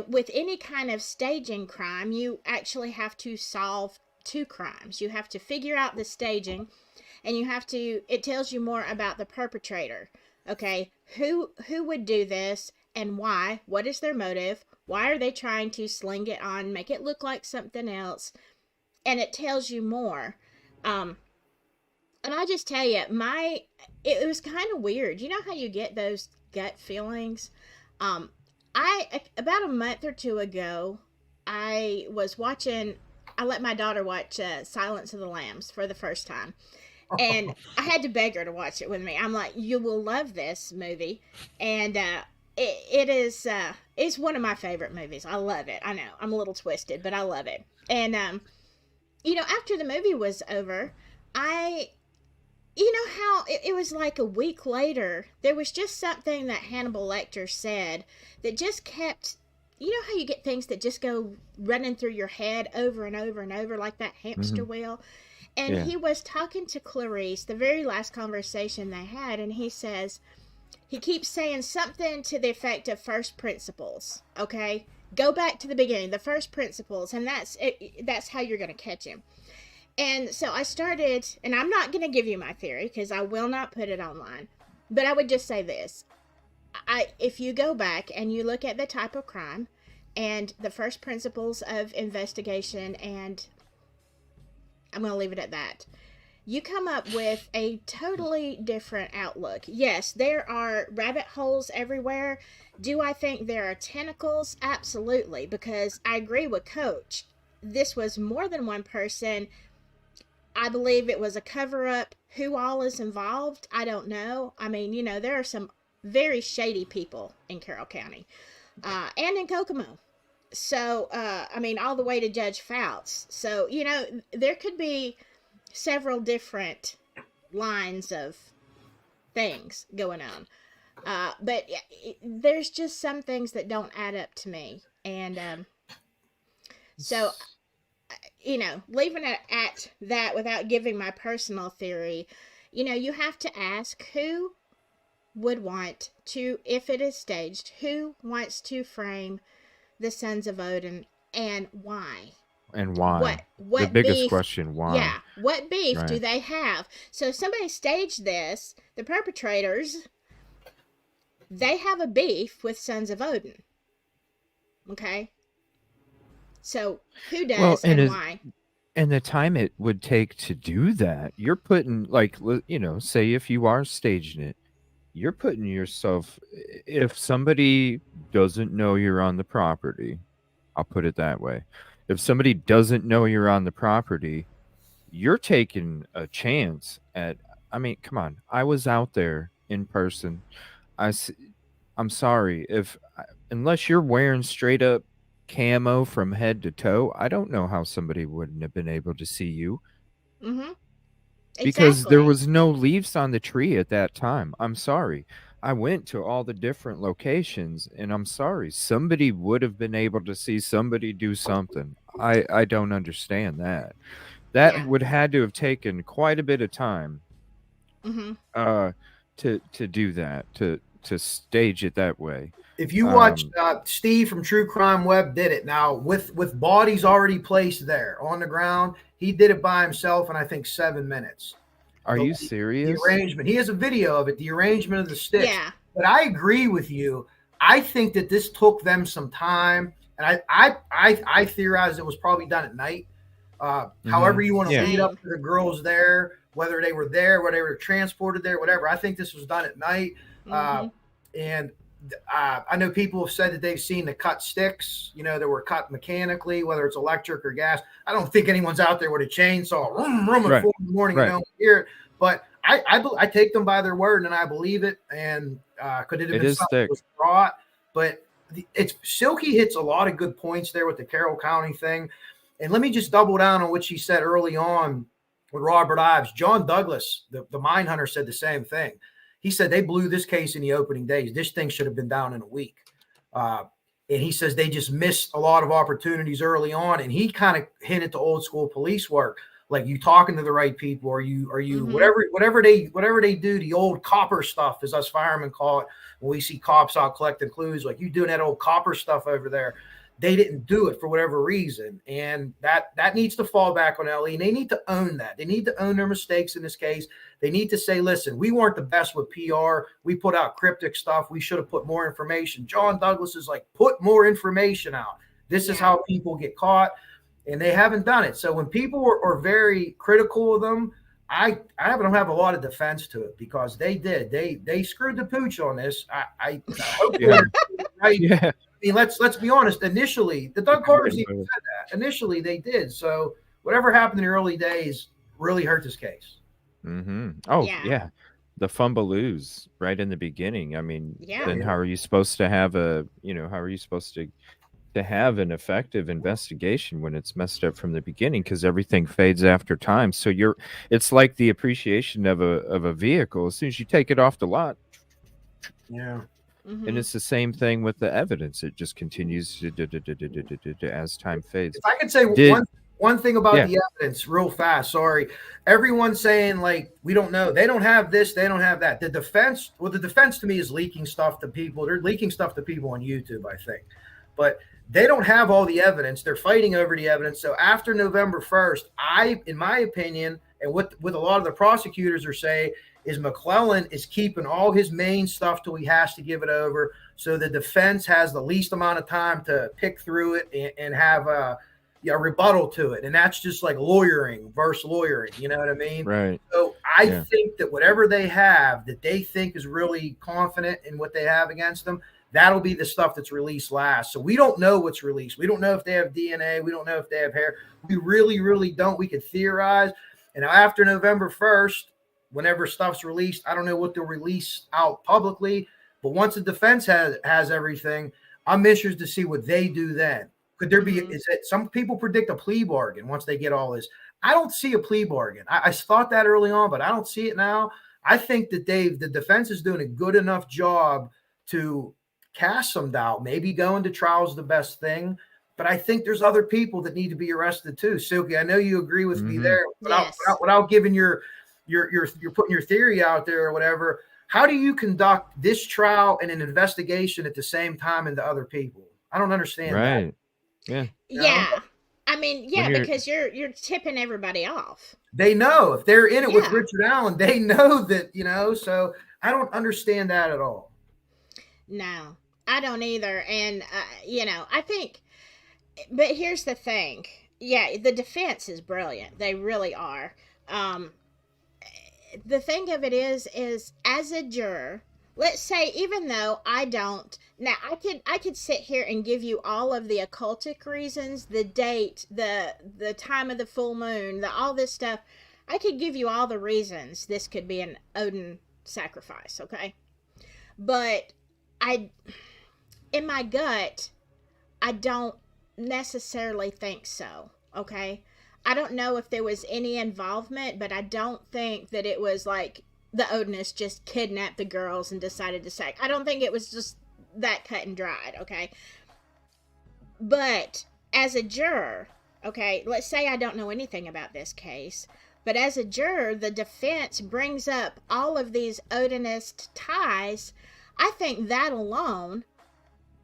with any kind of staging crime, you actually have to solve two crimes. You have to figure out the staging, and it tells you more about the perpetrator. Okay, who would do this and why? What is their motive? Why are they trying to sling it on, make it look like something else? And it tells you more. And I just tell you, it was kind of weird. You know how you get those gut feelings? About a month or two ago, I let my daughter watch Silence of the Lambs for the first time. And I had to beg her to watch it with me. I'm like, you will love this movie. And it's one of my favorite movies. I love it. I know I'm a little twisted, but I love it. And after the movie was over, how it was like a week later, there was just something that Hannibal Lecter said that just kept, how you get things that just go running through your head over and over and over like that hamster wheel. And he was talking to Clarice, the very last conversation they had, and he keeps saying something to the effect of first principles, okay? Go back to the beginning, the first principles, and that's how you're going to catch him. And so I started, and I'm not going to give you my theory because I will not put it online, but I would just say this. If you go back and you look at the type of crime and the first principles of investigation, and I'm going to leave it at that, you come up with a totally different outlook. Yes, there are rabbit holes everywhere. Do I think there are tentacles? Absolutely, because I agree with Coach. This was more than one person. I believe it was a cover-up. Who all is involved, I don't know. I mean, there are some very shady people in Carroll County and in Kokomo. So, all the way to Judge Fouts. So, there could be several different lines of things going on. But there's just some things that don't add up to me. And so, leaving it at that without giving my personal theory, you have to ask who would want to, if it is staged, who wants to frame the Sons of Odin and why? And why? What the biggest beef, question, why? Yeah, what beef Right. do they have? So if somebody staged this, the perpetrators, they have a beef with Sons of Odin. Okay? So who does and why? And the time it would take to do that, you're putting, say if you are staging it, you're putting yourself, if somebody doesn't know you're on the property, I'll put it that way. If somebody doesn't know you're on the property, you're taking a chance at, come on. I was out there in person. I'm sorry, unless you're wearing straight up camo from head to toe, I don't know how somebody wouldn't have been able to see you. Mm-hmm. Because there was no leaves on the tree at that time. I'm sorry. I went to all the different locations, and I'm sorry. Somebody would have been able to see somebody do something. I don't understand that. That would had to have taken quite a bit of time to do that, to stage it that way. If you watch Steve from True Crime Web did it now with bodies already placed there on the ground. He did it by himself in I think 7 minutes. Are you serious? The arrangement. He has a video of it. The arrangement of the sticks. Yeah. But I agree with you. I think that this took them some time, and I theorize it was probably done at night. However you want to lead up to the girls there, whether they were there, whether they were transported there, whatever. I think this was done at night. And I know people have said that they've seen the cut sticks, that were cut mechanically, whether it's electric or gas. I don't think anyone's out there with a chainsaw at 4 in the morning, hear it. But I take them by their word and I believe it. And could it have been something that was brought? But Silky hits a lot of good points there with the Carroll County thing. And let me just double down on what she said early on with Robert Ives. John Douglas, the mine hunter, said the same thing. He said they blew this case in the opening days. This thing should have been down in a week. And he says they just missed a lot of opportunities early on. And he kind of hinted to old school police work, like you talking to the right people, or you whatever they do, the old copper stuff, as us firemen call it, when we see cops out collecting clues, like you doing that old copper stuff over there. They didn't do it for whatever reason. And that needs to fall back on LE. And they need to own that. They need to own their mistakes in this case. They need to say, listen, we weren't the best with PR. We put out cryptic stuff. We should have put more information. John Douglas is like, put more information out. This is how people get caught. And they haven't done it. So when people are very critical of them, I don't have a lot of defense to it, because they did. They screwed the pooch on this. I hope they're right. Yeah. I mean, let's be honest. Initially, the Doug Carters even said that. Initially, they did. So whatever happened in the early days really hurt this case. Mm-hmm. Oh, yeah. The fumbaloos right in the beginning. I mean, then how are you supposed to have to have an effective investigation when it's messed up from the beginning, because everything fades after time. So it's like the appreciation of a vehicle. As soon as you take it off the lot. Yeah. Mm-hmm. And it's the same thing with the evidence. It just continues to as time fades. If I could say one thing about the evidence real fast, sorry. Everyone's saying, like, we don't know. They don't have this. They don't have that. The defense to me is leaking stuff to people. They're leaking stuff to people on YouTube, I think. But they don't have all the evidence. They're fighting over the evidence. So after November 1st, in my opinion, and what a lot of the prosecutors are saying, is McClellan is keeping all his main stuff till he has to give it over, so the defense has the least amount of time to pick through it and have a rebuttal to it. And that's just like lawyering versus lawyering. You know what I mean? Right. So I think that whatever they have that they think is really confident in what they have against them, that'll be the stuff that's released last. So we don't know what's released. We don't know if they have DNA. We don't know if they have hair. We really, really don't. We could theorize. And after November 1st, whenever stuff's released, I don't know what they'll release out publicly, but once the defense has everything, I'm interested to see what they do then. Could there be, is it, some people predict a plea bargain once they get all this. I don't see a plea bargain. I thought that early on, but I don't see it now. I think that the defense is doing a good enough job to cast some doubt. Maybe going to trial is the best thing, but I think there's other people that need to be arrested too. Silky, I know you agree with me there, without giving you're putting your theory out there or whatever. How do you conduct this trial and an investigation at the same time into other people? I don't understand that. Yeah. Yeah. I mean, because you're tipping everybody off. They know if they're in it with Richard Allen, they know that, so I don't understand that at all. No, I don't either. And, I think, but here's the thing. Yeah, the defense is brilliant. They really are. The thing of it is as a juror, let's say, even though I don't, now I could sit here and give you all of the occultic reasons, the date, the time of the full moon, all this stuff. I could give you all the reasons this could be an Odin sacrifice, okay? But in my gut, I don't necessarily think so, okay? I don't know if there was any involvement, but I don't think that it was like the Odinists just kidnapped the girls and decided to sack. I don't think it was just that cut and dried, okay? But as a juror, okay, let's say I don't know anything about this case, but as a juror, the defense brings up all of these Odinist ties. I think that alone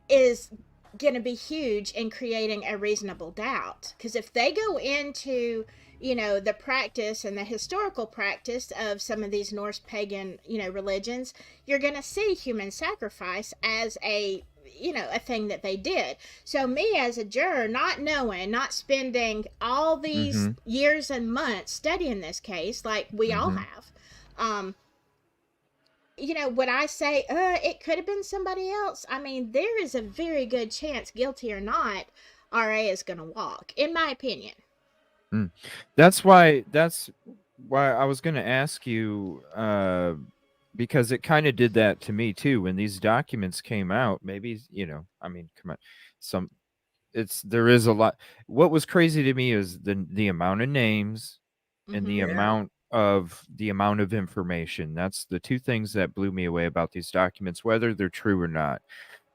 is going to be huge in creating a reasonable doubt, because if they go into the practice and the historical practice of some of these Norse pagan religions, you're going to see human sacrifice as a thing that they did. So me as a juror, not knowing, not spending all these years and months studying this case like we all have, would I say, it could have been somebody else? I mean, there is a very good chance, guilty or not, RA is going to walk, in my opinion. That's why I was going to ask you, because it kind of did that to me too. When these documents came out, maybe, I mean, come on, there is a lot. What was crazy to me is the amount of names and the Mm-hmm. amount of information. That's the two things that blew me away about these documents, whether they're true or not.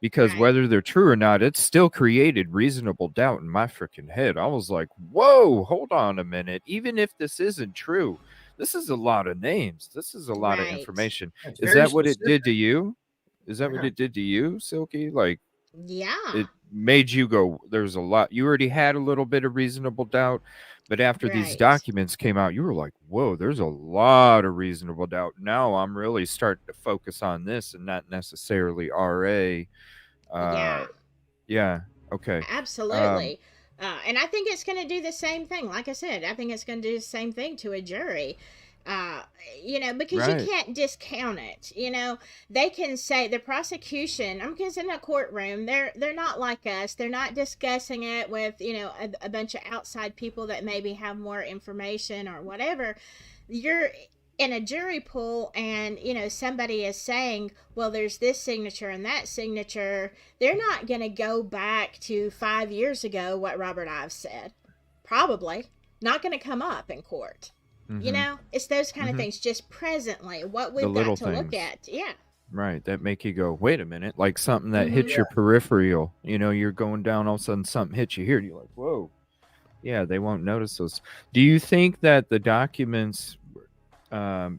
Because Right. whether they're true or not, it still created reasonable doubt in my freaking head. I was like, whoa, hold on a minute. Even if this isn't true, this is a lot of names. This is a lot of Right. information. It's Is very that what it specific. did to you? Is that what Yeah. it did to you, Silky? Like, Yeah. it made you go, there's a lot. You already had a little bit of reasonable doubt, but after these Right. documents came out, you were like, whoa, there's a lot of reasonable doubt. Now I'm really starting to focus on this and not necessarily RA. Yeah. Yeah. Okay. Um, Absolutely. And I think it's going to do the same thing. Like I said, I think it's going to do the same thing to a jury. Uh, because you right. can't discount it. They can say the prosecution. I'm because in a courtroom, they're not like us. They're not discussing it with a bunch of outside people that maybe have more information or whatever. You're in a jury pool, and somebody is saying, well, there's this signature and that signature. They're not going to go back to 5 years ago what Robert Ives said. Probably not going to come up in court. Mm-hmm. It's those kind of Mm-hmm. things, just presently what The we've got little to look things, at. Yeah. right? That make you go, wait a minute, like something that Mm-hmm. hits Yeah. your peripheral. You're going down, all of a sudden something hits you here, and you're like, whoa. Yeah, they won't notice those. Do you think that the documents,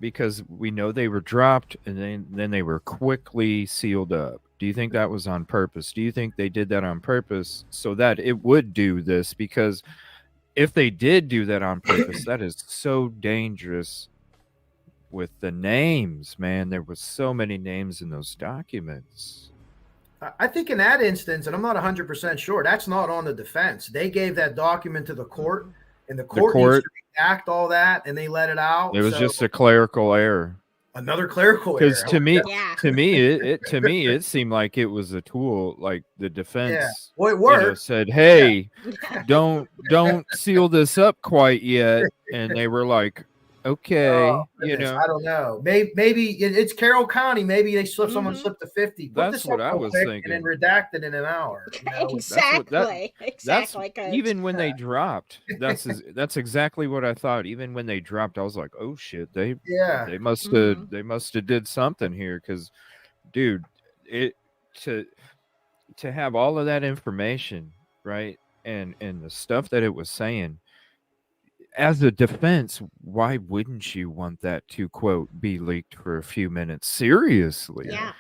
because we know they were dropped and then they were quickly sealed up? Do you think that was on purpose? Do you think they did that on purpose so that it would do this? Because if they did do that on purpose, that is so dangerous with the names, man. There was so many names in those documents. I think in that instance, and I'm not 100% sure, that's not on the defense. They gave that document to the court, and the The court needs court, to redact all that, and they let it it out. was So just a clerical error. another clerical Because error. to me, Yeah. it seemed like it was a tool. Like the Yeah. defense, Well, it worked. said, Yeah. "Hey, don't seal this up quite yet," and they were like, Oh "Okay, goodness, I don't know. Maybe it's Carroll County. Maybe they slipped someone Mm-hmm. slipped a 50. Put that's this what up I real was quick and then thinking." redact it in an hour. That's what that Exactly. that's Exactly, Coach. even when they dropped. That's exactly what I thought. Even when they dropped, I was like, "Oh shit, they Yeah. they must have Mm-hmm. they must have did something here." Because, dude, it to to have all of that information, right, and the stuff that it was saying, as a defense, why wouldn't you want that to quote be leaked for a few minutes? Seriously, Yeah. Yeah.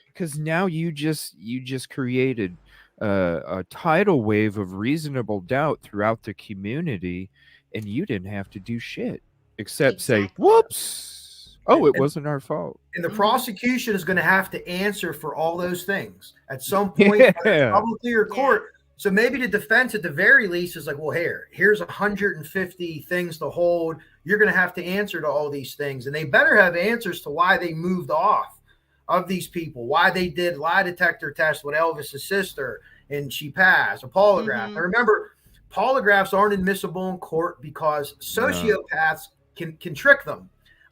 because now you just created a tidal wave of reasonable doubt throughout the community, and you didn't have to do shit except say, Exactly. "Whoops! Oh, it And wasn't our fault." And the Mm-hmm. prosecution is going to have to answer for all those things at some point, whether it's Yeah, publicly or Yeah. court. So maybe the defense, at the very least, is like, well, here's 150 things to hold. You're going to have to answer to all these things, and they better have answers to why they moved off of these people, why they did lie detector tests with Elvis's sister and she passed, a polygraph. Mm-hmm. Now remember, polygraphs aren't admissible in court because no, sociopaths can trick them.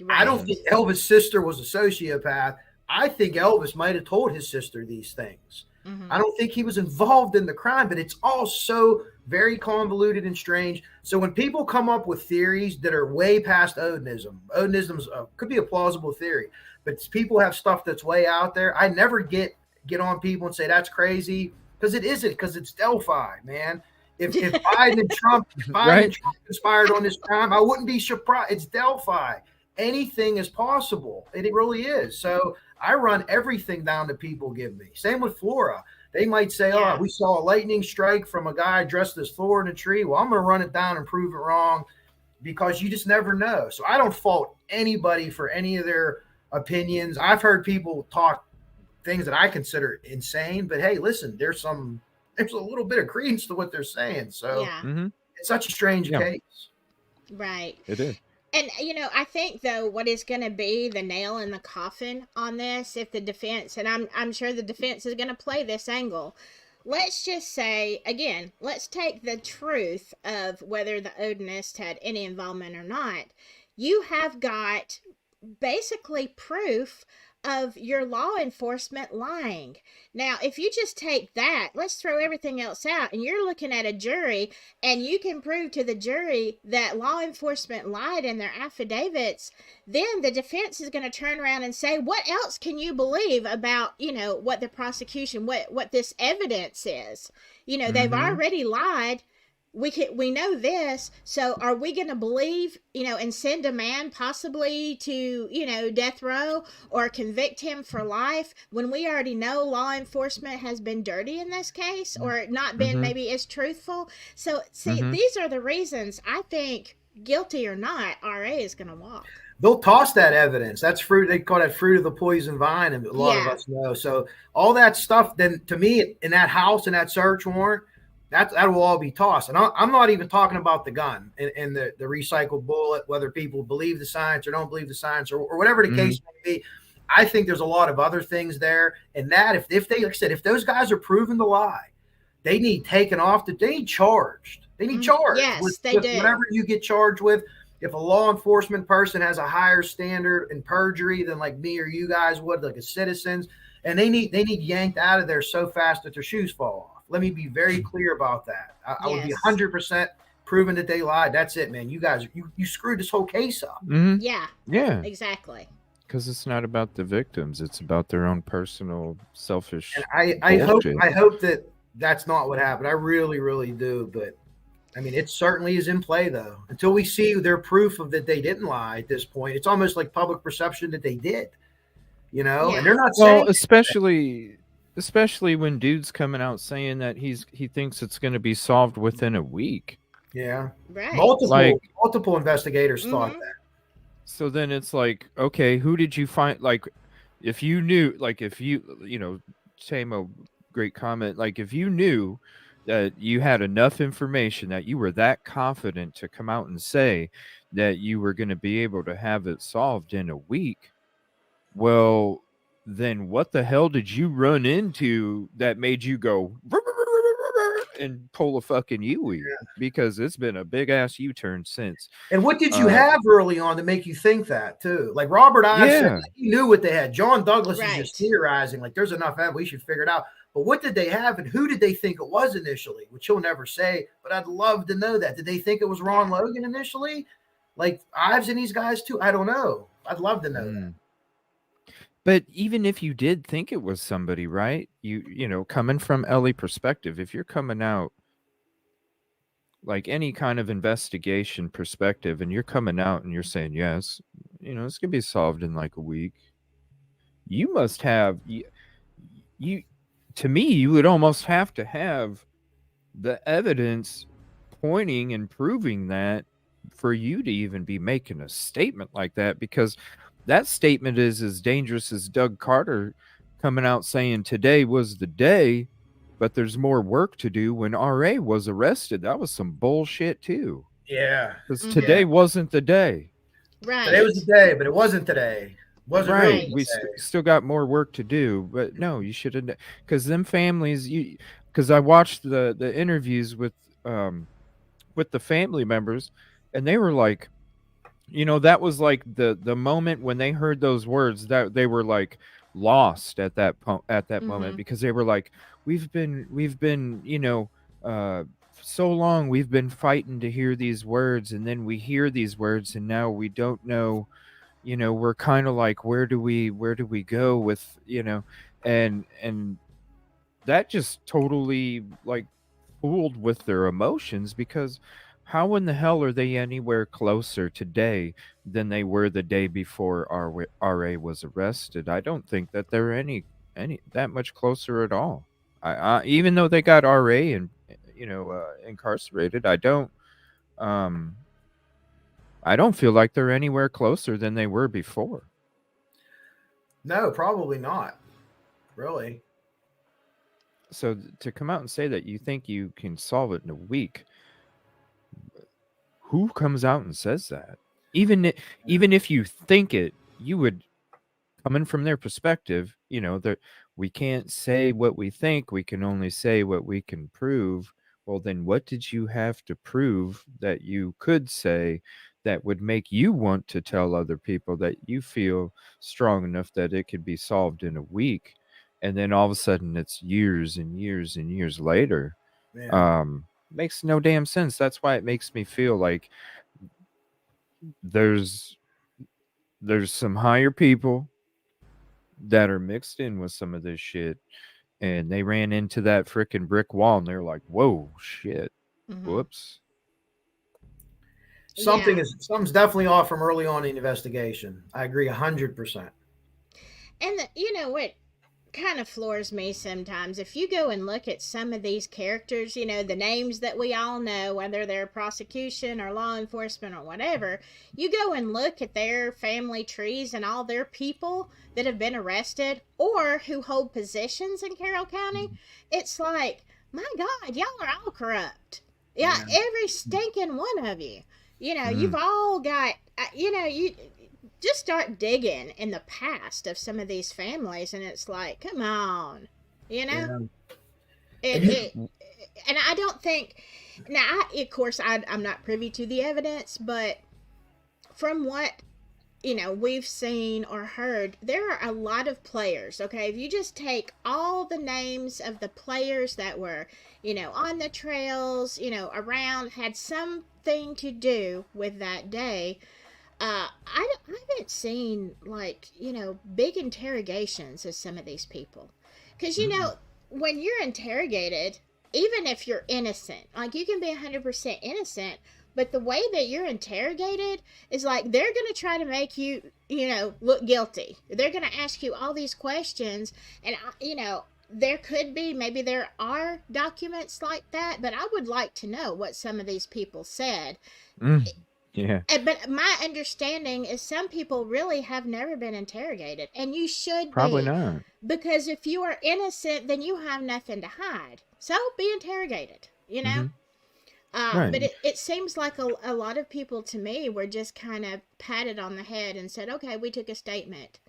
I don't Right. mhm, think Elvis' sister was a sociopath. I think Elvis might have told his sister these things. Mm-hmm. I don't think he was involved in the crime, but it's all so very convoluted and strange. So when people come up with theories that are way past Odinism, Odinism could be a plausible theory, but people have stuff that's way out there. I never get on people and say that's crazy because it isn't, because it's Delphi, man. If Biden and Trump right? conspired on this crime, I wouldn't be surprised. It's Delphi. Anything is possible. It really is. So I run everything down that people give me. Same with Flora. They might say, Yeah. "Oh, we saw a lightning strike from a guy dressed as Thor in a tree." Well, I'm going to run it down and prove it wrong because you just never know. So I don't fault anybody for any of their opinions. I've heard people talk things that I consider insane, but hey, listen, there's a little bit of credence to what they're saying. So Yeah. Mm-hmm. it's such a strange Yeah, case. Right. it is. And I think though what is going to be the nail in the coffin on this, if the defense, and I'm sure the defense is going to play this angle. Let's just say again, let's take the truth of whether the Odinist had any involvement or not. You have got basically proof of your law enforcement lying. Now, if you just take that, let's throw everything else out, and you're looking at a jury, and you can prove to the jury that law enforcement lied in their affidavits, then the defense is going to turn around and say, what else can you believe about, what the prosecution, what this evidence is? They've already lied. We know this, so are we going to believe, and send a man possibly to, death row or convict him for life when we already know law enforcement has been dirty in this case or not been maybe as truthful? So, see, these are the reasons I think, guilty or not, RA is going to walk. They'll toss that evidence. That's fruit. They call that fruit of the poison vine, and a lot of us know. So all that stuff, then to me, in that house, in that search warrant, that will all be tossed. And I'm not even talking about the gun and the recycled bullet, whether people believe the science or don't believe the science or whatever the case may be. I think there's a lot of other things there. And that if they, like I said, if those guys are proven to lie, they need taken off. They need charged. They need charged. Yes, they do. Whatever you get charged with. If a law enforcement person has a higher standard in perjury than like me or you guys would, like as citizens, and they need yanked out of there so fast that their shoes fall off. Let me be very clear about that. I would be 100% proven that they lied. That's it, man. You guys, you screwed this whole case up. Yeah, exactly. Because it's not about the victims; it's about their own personal, selfish. And I hope that that's not what happened. I really, really do. But I mean, it certainly is in play, though. Until we see their proof of that they didn't lie at this point, it's almost like public perception that they did. And they're not saying. Well, especially when dude's coming out saying that he thinks it's going to be solved within a week. Yeah, right. Multiple investigators thought that. So then it's like, okay, who did you find? Like, if you knew, Tamo, great comment. Like, if you knew that you had enough information that you were that confident to come out and say that you were going to be able to have it solved in a week, well, then what the hell did you run into that made you go and pull a fucking U-turn? Because it's been a big ass U-turn since. And what did you have early on to make you think that too? Like Robert Ives said, he knew what they had. John Douglas is just theorizing, like there's enough evidence, we should figure it out. But what did they have, and who did they think it was initially? Which he'll never say, but I'd love to know that. Did they think it was Ron Logan initially? Like Ives and these guys too? I don't know. I'd love to know that. But even if you did think it was somebody, right? You coming from Ellie perspective, if you're coming out like any kind of investigation perspective and you're coming out and you're saying, yes, it's going to be solved in like a week, you must have, to me, you would almost have to have the evidence pointing and proving that for you to even be making a statement like that, because that statement is as dangerous as Doug Carter coming out saying today was the day, but there's more work to do when RA was arrested. That was some bullshit too. Yeah. Because today wasn't the day. Right. Today was the day, but it wasn't today. Wasn't right. Really we still got more work to do, but no, you shouldn't. Because them families, because I watched the interviews with the family members, and they were like, that was like the moment when they heard those words that they were like lost at that moment, because they were like, we've been so long we've been fighting to hear these words, and then we hear these words and now we don't know, we're kind of like, where do we go with, and that just totally like fooled with their emotions, because how in the hell are they anywhere closer today than they were the day before RA was arrested? I don't think that they're any that much closer at all. I even though they got RA and incarcerated, I don't feel like they're anywhere closer than they were before. No, probably not. Really. So to come out and say that you think you can solve it in a week, who comes out and says that? Even if you think it, you would, coming from their perspective, that we can't say what we think, we can only say what we can prove. Well, then what did you have to prove that you could say that would make you want to tell other people that you feel strong enough that it could be solved in a week, and then all of a sudden it's years and years and years later. Yeah. Makes no damn sense. That's why it makes me feel like there's some higher people that are mixed in with some of this shit, and they ran into that freaking brick wall and they're like, whoa, shit, whoops. Yeah. Something's definitely off from early on in the investigation. I agree 100%. And you know what kind of floors me sometimes? If you go and look at some of these characters, you know, the names that we all know, whether they're prosecution or law enforcement or whatever, you go and look at their family trees and all their people that have been arrested or who hold positions in Carroll County. It's like, my God, y'all are all corrupt. Yeah, every stinking one of you. You know, you've all got, you know, you just start digging in the past of some of these families, and it's like, come on, you know. And I don't think now. Of course, I'm not privy to the evidence, but from what you know we've seen or heard, there are a lot of players. Okay, if you just take all the names of the players that were, you know, on the trails, you know, around, had something to do with that day. I haven't seen, like, you know, big interrogations of some of these people. Because, you know, when you're interrogated, even if you're innocent, like, you can be 100% innocent, but the way that you're interrogated is like they're going to try to make you, you know, look guilty. They're going to ask you all these questions. And, you know, there could be, maybe there are documents like that, but I would like to know what some of these people said. Yeah. But my understanding is some people really have never been interrogated, and you should Probably be. not. Because if you are innocent, then you have nothing to hide. So be interrogated, you know? Right. But it seems like a lot of people to me were just kind of patted on the head and said, okay, we took a statement.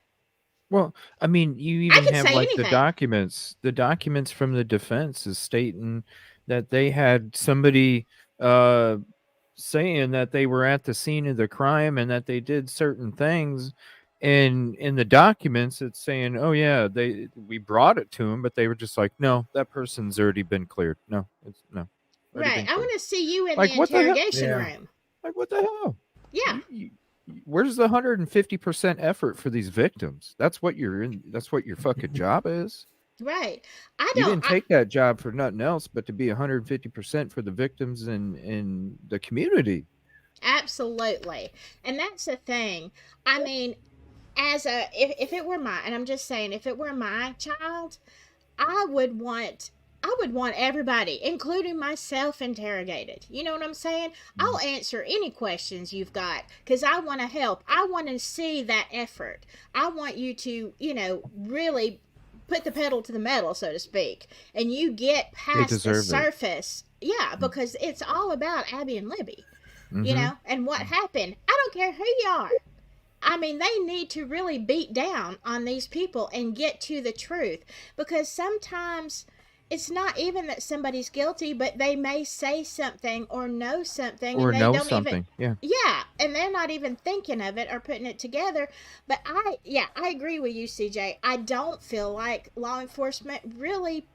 Well, I mean, you I even could have say like the anything. documents from the defense is stating that they had somebody saying that they were at the scene of the crime and that they did certain things. And in the documents, it's saying, "Oh yeah, we brought it to them, but they were just like, no, that person's already been cleared. No, it's no, already Right. been I cleared. want to see you in the Like what the hell? interrogation room. Like what the hell? Yeah. Where's the 150% effort for these victims? That's what you're in. That's what your fucking job is. Right. You didn't take that job for nothing else, but to be 150% for the victims in the community. Absolutely. And that's the thing. I mean, if it were and I'm just saying, if it were my child, I would want everybody, including myself, interrogated. You know what I'm saying? I'll answer any questions you've got because I want to help. I want to see that effort. I want you to, you know, really put the pedal to the metal, so to speak, and you get They past the deserve it. surface. Yeah, because it's all about Abby and Libby, you Mm-hmm. know, and what happened. I don't care who you are. I mean, they need to really beat down on these people and get to the truth because sometimes it's not even that somebody's guilty, but they may say something or know something Or and they know don't even, something. Yeah. yeah, and they're not even thinking of it or putting it together. But I agree with you, CJ. I don't feel like law enforcement really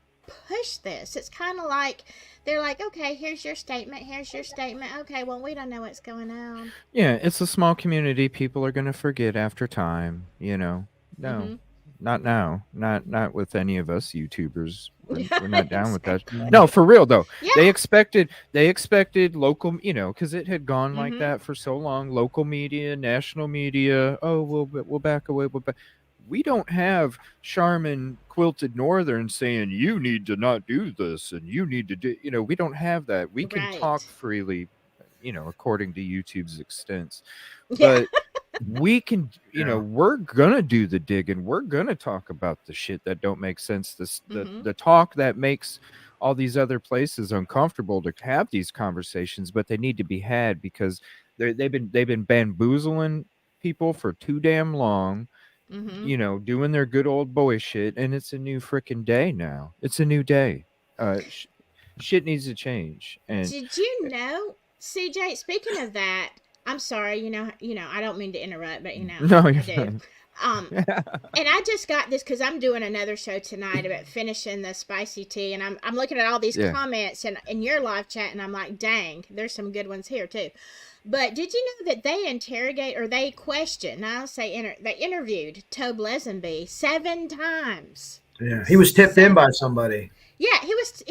push this. It's kind of like they're like, okay, here's your statement. Here's your statement. Okay, well, we don't know what's going on. Yeah, it's a small community. People are gonna forget after time, you know. No. Mm-hmm. Not now. Not with any of us YouTubers. We're not down with that. Exactly. No, for real though. Yeah. They expected local, you know, because it had gone like Mm-hmm. that for so long. Local media, national media. Oh, we'll back away. We don't have Charmin Quilted Northern saying you need to not do this and you need to do. You know, we don't have that. We can talk Right. freely, you know, according to YouTube's extents, Yeah. but we can, you know, we're gonna do the digging. We're gonna talk about the shit that don't make sense. Mm-hmm. The talk that makes all these other places uncomfortable to have these conversations, but they need to be had because they've been bamboozling people for too damn long, Mm-hmm. you know, doing their good old boy shit, and it's a new freaking day now. It's a new day. Shit needs to change. And Did you know, CJ, speaking of that, I'm sorry, I don't mean to interrupt, but No, I you're do. fine. And I just got this because I'm doing another show tonight about finishing the spicy tea, and I'm looking at all these Yeah. comments in your live chat, and I'm like, dang, there's some good ones here too. But did you know that they interrogate or they question? I'll say they interviewed Tobe Lesenby 7 times. Yeah, he was tipped in by somebody. Yeah, he was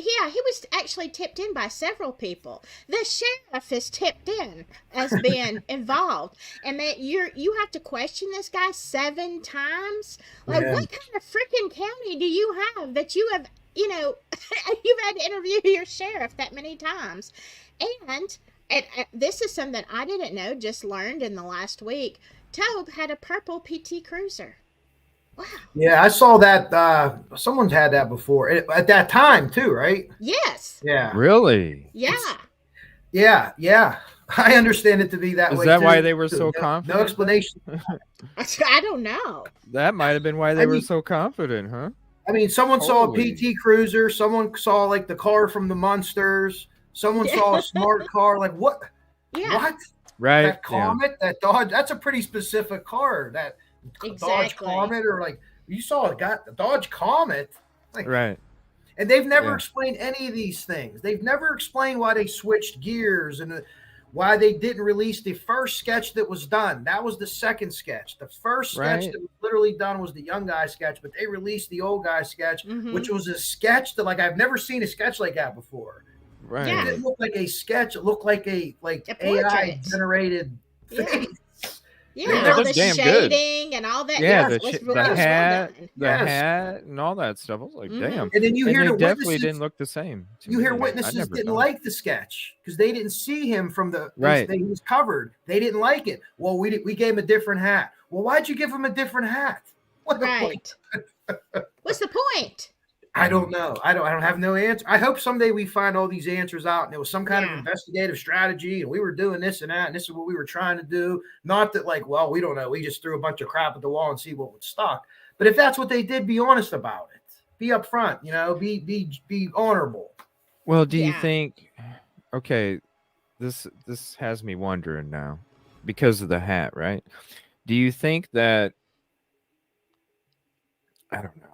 actually tipped in by several people. The sheriff is tipped in as being involved, and that you have to question this guy 7 times. Like, Yeah. what kind of freaking county do you have that you have, you've had to interview your sheriff that many times? And this is something I didn't know, just learned in the last week. Tobe had a purple PT Cruiser. Wow. Yeah, I saw that. Someone's had that before at that time too, right? Yes. Yeah. Really? Yeah. Yeah. I understand it to be that way. Is that too. why they were so confident? No explanation. I don't know. That might have been why they were so confident, huh? I mean, someone saw a Holy. PT Cruiser. Someone saw like the car from the Munsters. Someone saw a smart car. Like what? Yeah. What? Right. That Comet, that Dodge. That's a pretty specific car. That Dodge Exactly. Comet, or like you saw the Dodge Comet. Like, Right. and they've never explained any of these things. They've never explained why they switched gears and why they didn't release the first sketch that was done. That was the second sketch. The first sketch that was literally done was the young guy sketch, but they released the old guy sketch, which was a sketch that like I've never seen a sketch like that before. Right. Yeah. It didn't look like a sketch. It looked like a AI generated face. Yeah, all the damn shading and all that. Yeah, was the well hat, done. hat, and all that stuff. I was like, damn. And then you hear they the definitely witnesses, didn't look the same. You hear witnesses didn't like the sketch because they didn't see him from the he was covered. They didn't like it. Well, we gave him a different hat. Well, why'd you give him a different hat? What the point? What's the point? I don't know. I don't have no answer. I hope someday we find all these answers out and it was some kind of investigative strategy and we were doing this and that and this is what we were trying to do. Not that like, well, we don't know. We just threw a bunch of crap at the wall and see what would stuck. But if that's what they did, be honest about it. Be upfront, be honorable. Well, do you think, okay, this has me wondering now because of the hat, right? Do you think that, I don't know,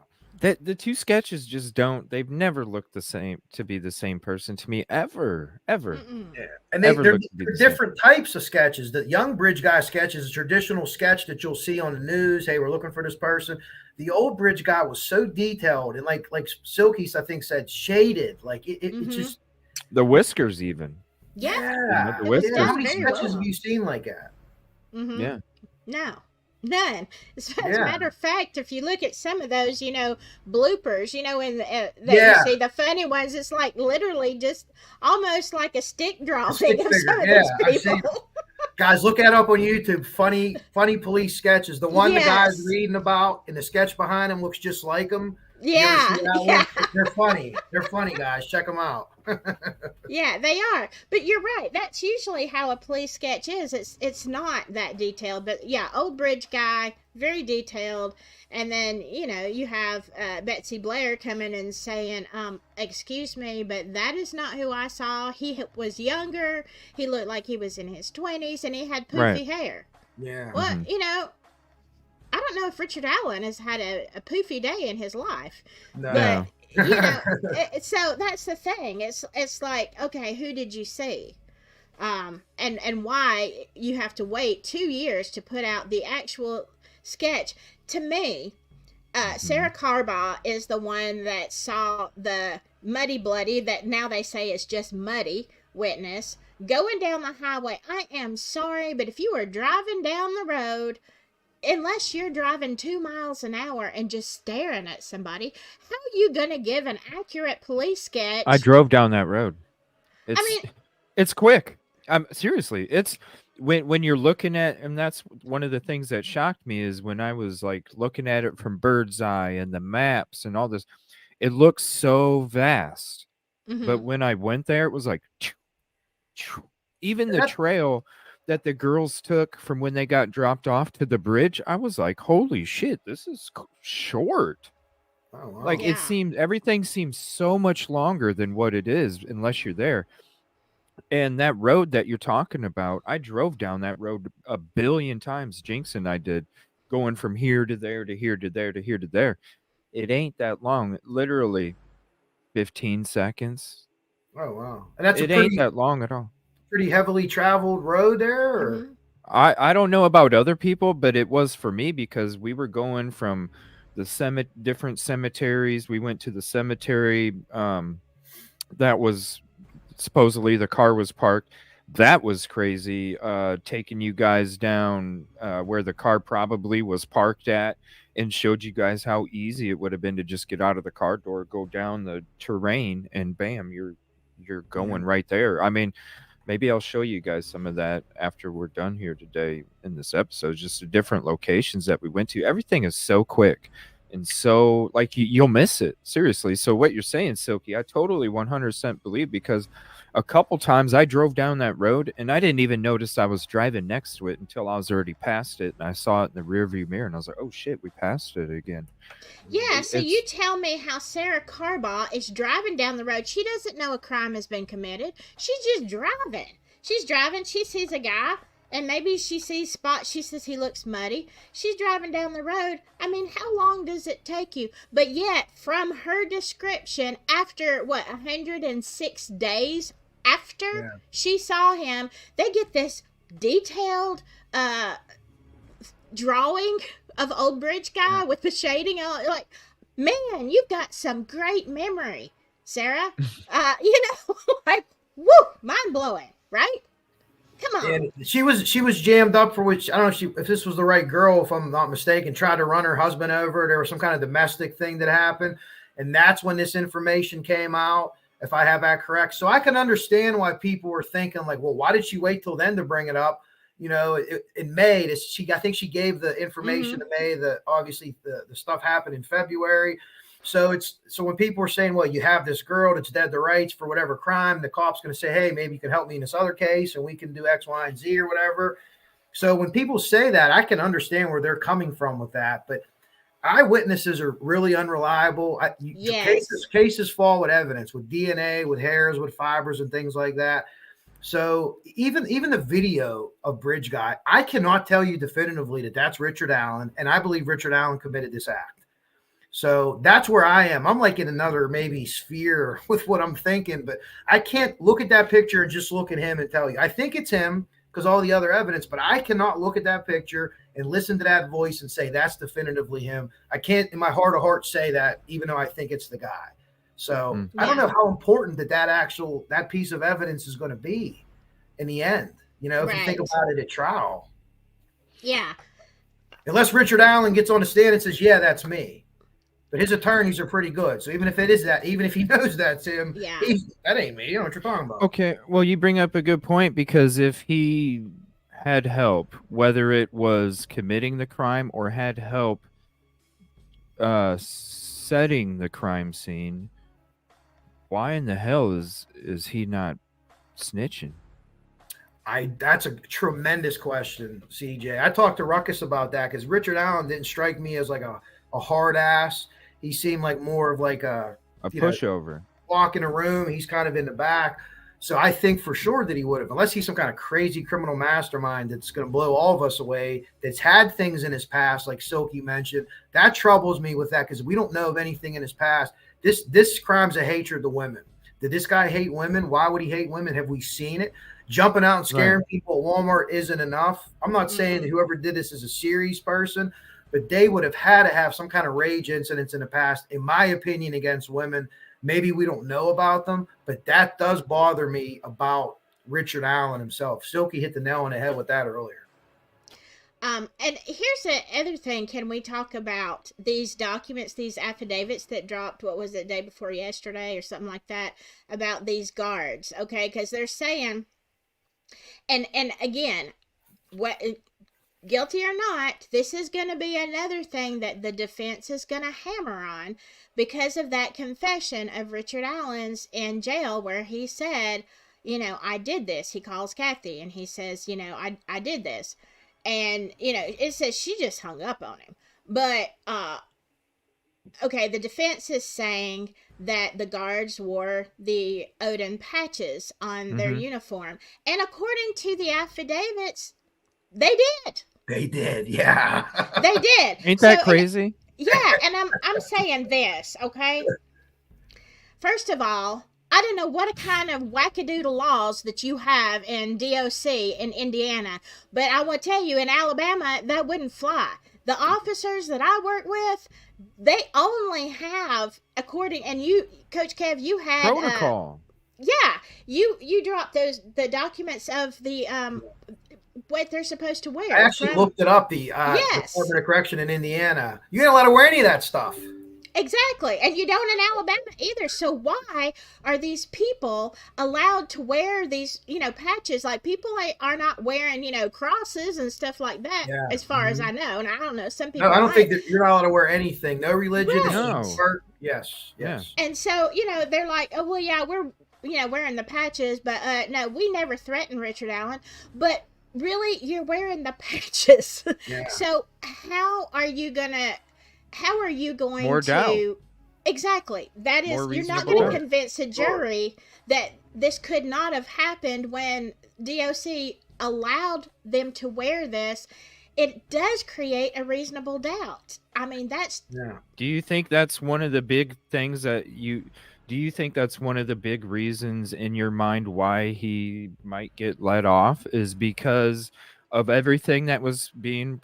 that the two sketches just they've never looked the same to be the same person to me ever. Yeah. And they're different types of sketches. The young bridge guy sketch is a traditional sketch that you'll see on the news. Hey, we're looking for this person. The old bridge guy was so detailed and like Silky's, I think, said shaded. Like it just the whiskers even. Yeah. The whiskers. How many sketches have you seen like that? Yeah. No. None. As a matter of fact, if you look at some of those, bloopers, you see the funny ones, it's like literally just almost like a stick drawing of some of these people. Guys, look that up on YouTube. Funny police sketches. The one the guy's reading about and the sketch behind him looks just like him. Yeah. They're funny. They're funny, guys. Check them out. Yeah, they are. But you're right. That's usually how a police sketch is. It's not that detailed. But yeah, old bridge guy, very detailed. And then, you have Betsy Blair coming and saying, excuse me, but that is not who I saw. He was younger. He looked like he was in his 20s and he had poofy hair. Yeah. Well, I don't know if Richard Allen has had a poofy day in his life. No. But, so that's the thing. It's like, okay, who did you see? And why you have to wait 2 years to put out the actual sketch. To me, Sarah Carbaugh is the one that saw the Muddy Bloody, that now they say is just Muddy, witness, going down the highway. I am sorry, but if you are driving down the road, unless you're driving 2 miles an hour and just staring at somebody, how are you going to give an accurate police sketch? I drove down that road. It's quick. Seriously, it's when you're looking at, and that's one of the things that shocked me is when I was like looking at it from bird's eye and the maps and all this, it looks so vast. But when I went there, it was like, even the trail that the girls took from when they got dropped off to the bridge, I was like, holy shit, this is short. Oh, wow. Like everything seems so much longer than what it is unless you're there. And that road that you're talking about, I drove down that road a billion times. Jinx and I did, going from here to there to here to there to here to there. It ain't that long, literally 15 seconds. Oh wow, and that's a It ain't that long at all. pretty heavily traveled road there. Or Mm-hmm. I don't know about other people, but it was for me because we were going from the different cemeteries. We went to the cemetery that was supposedly the car was parked. That was crazy. Taking you guys down where the car probably was parked at, and showed you guys how easy it would have been to just get out of the car door, go down the terrain, and bam, you're going right there. I mean, maybe I'll show you guys some of that after we're done here today in this episode. Just the different locations that we went to. Everything is so quick and so like you'll miss it, seriously. So what you're saying, Silky, I totally 100% believe, because a couple times I drove down that road and I didn't even notice I was driving next to it until I was already past it, and I saw it in the rearview mirror and I was like, oh shit, we passed it again. Yeah, so It's you tell me how Sarah Carbaugh is driving down the road. She doesn't know a crime has been committed. She's just driving. She's driving. She sees a guy, and maybe she sees spots. She says he looks muddy. She's driving down the road. I mean, how long does it take you? But yet, from her description, after 106 days after she saw him, they get this detailed drawing of old bridge guy with the shading on. Like, man, you've got some great memory, Sarah. Like, woo, mind blowing, right? Come on. and she was jammed up for which I don't know if this was the right girl, if I'm not mistaken. Tried to run her husband over. There was some kind of domestic thing that happened, and that's when this information came out, if I have that correct. So I can understand why people were thinking like, well, why did she wait till then to bring it up? In May, I think she gave the information in May. Obviously the stuff happened in February. So when people are saying, well, you have this girl that's dead to rights for whatever crime, the cop's going to say, hey, maybe you can help me in this other case and we can do X, Y, and Z or whatever. So when people say that, I can understand where they're coming from with that. But eyewitnesses are really unreliable. Yes. Cases fall with evidence, with DNA, with hairs, with fibers and things like that. So even the video of Bridge Guy, I cannot tell you definitively that that's Richard Allen, and I believe Richard Allen committed this act. So that's where I am. I'm like in another maybe sphere with what I'm thinking, but I can't look at that picture and just look at him and tell you. I think it's him because all the other evidence, but I cannot look at that picture and listen to that voice and say that's definitively him. I can't in my heart of hearts say that, even though I think it's the guy. So I don't know how important that piece of evidence is going to be in the end, if you think about it at trial. Yeah. Unless Richard Allen gets on the stand and says, yeah, that's me. But his attorneys are pretty good. So even if it is that, even if he knows that's him, that ain't me. You know what you're talking about. okay. Well, you bring up a good point, because if he had help, whether it was committing the crime or had help setting the crime scene, why in the hell is he not snitching? That's a tremendous question, CJ. I talked to Ruckus about that because Richard Allen didn't strike me as like a hard ass. He seemed like more of like a pushover. Walk in a room, he's kind of in the back. So I think for sure that he would have, unless he's some kind of crazy criminal mastermind that's going to blow all of us away, that's had things in his past, like Silky mentioned. That troubles me with that because we don't know of anything in his past. This crime's a hatred to women. Did this guy hate women? Why would he hate women? Have we seen it? Jumping out and scaring people at Walmart isn't enough. I'm not saying that whoever did this is a serious person, but they would have had to have some kind of rage incidents in the past, in my opinion, against women. Maybe we don't know about them, but that does bother me about Richard Allen himself. Silky hit the nail on the head with that earlier. And here's the other thing. Can we talk about these documents, these affidavits that dropped, what was it, day before yesterday or something like that, about these guards? Okay, because they're saying, and again, what, guilty or not, this is going to be another thing that the defense is going to hammer on because of that confession of Richard Allen's in jail where he said, I did this. He calls Kathy and he says, I did this. And, it says she just hung up on him. But okay, the defense is saying that the guards wore the Odin patches on their uniform. And according to the affidavits, they did. They did, yeah. They did. Ain't So, that and crazy? yeah, and I'm saying this, okay? First of all, I don't know what kind of wackadoodle laws that you have in DOC in Indiana, but I will tell you in Alabama that wouldn't fly. The officers that I work with, they only have according, and you, Coach Kev, you had Protocol. yeah, you dropped the documents of the what they're supposed to wear. I actually looked it up, the Yes. Department of Correction in Indiana. You ain't allowed to wear any of that stuff. Exactly. And you don't in Alabama either. So why are these people allowed to wear these, patches? Like people are not wearing, crosses and stuff like that, Yeah. as far as I know. And I don't know, some people No, I don't might. think that you're not allowed to wear anything. No religion. Right. No. Yes. Yes. And so, they're like, oh, well, yeah, we're, wearing the patches, but no, we never threatened Richard Allen. But really, you're wearing the patches. Yeah. So how are you going More to doubt. exactly, that is, More you're not reasonable going to doubt. convince a jury that this could not have happened when DOC allowed them to wear this. It does create a reasonable doubt. I mean, that's Yeah. Do you think that's one of the big things that do you think that's one of the big reasons in your mind why he might get let off is because of everything that was being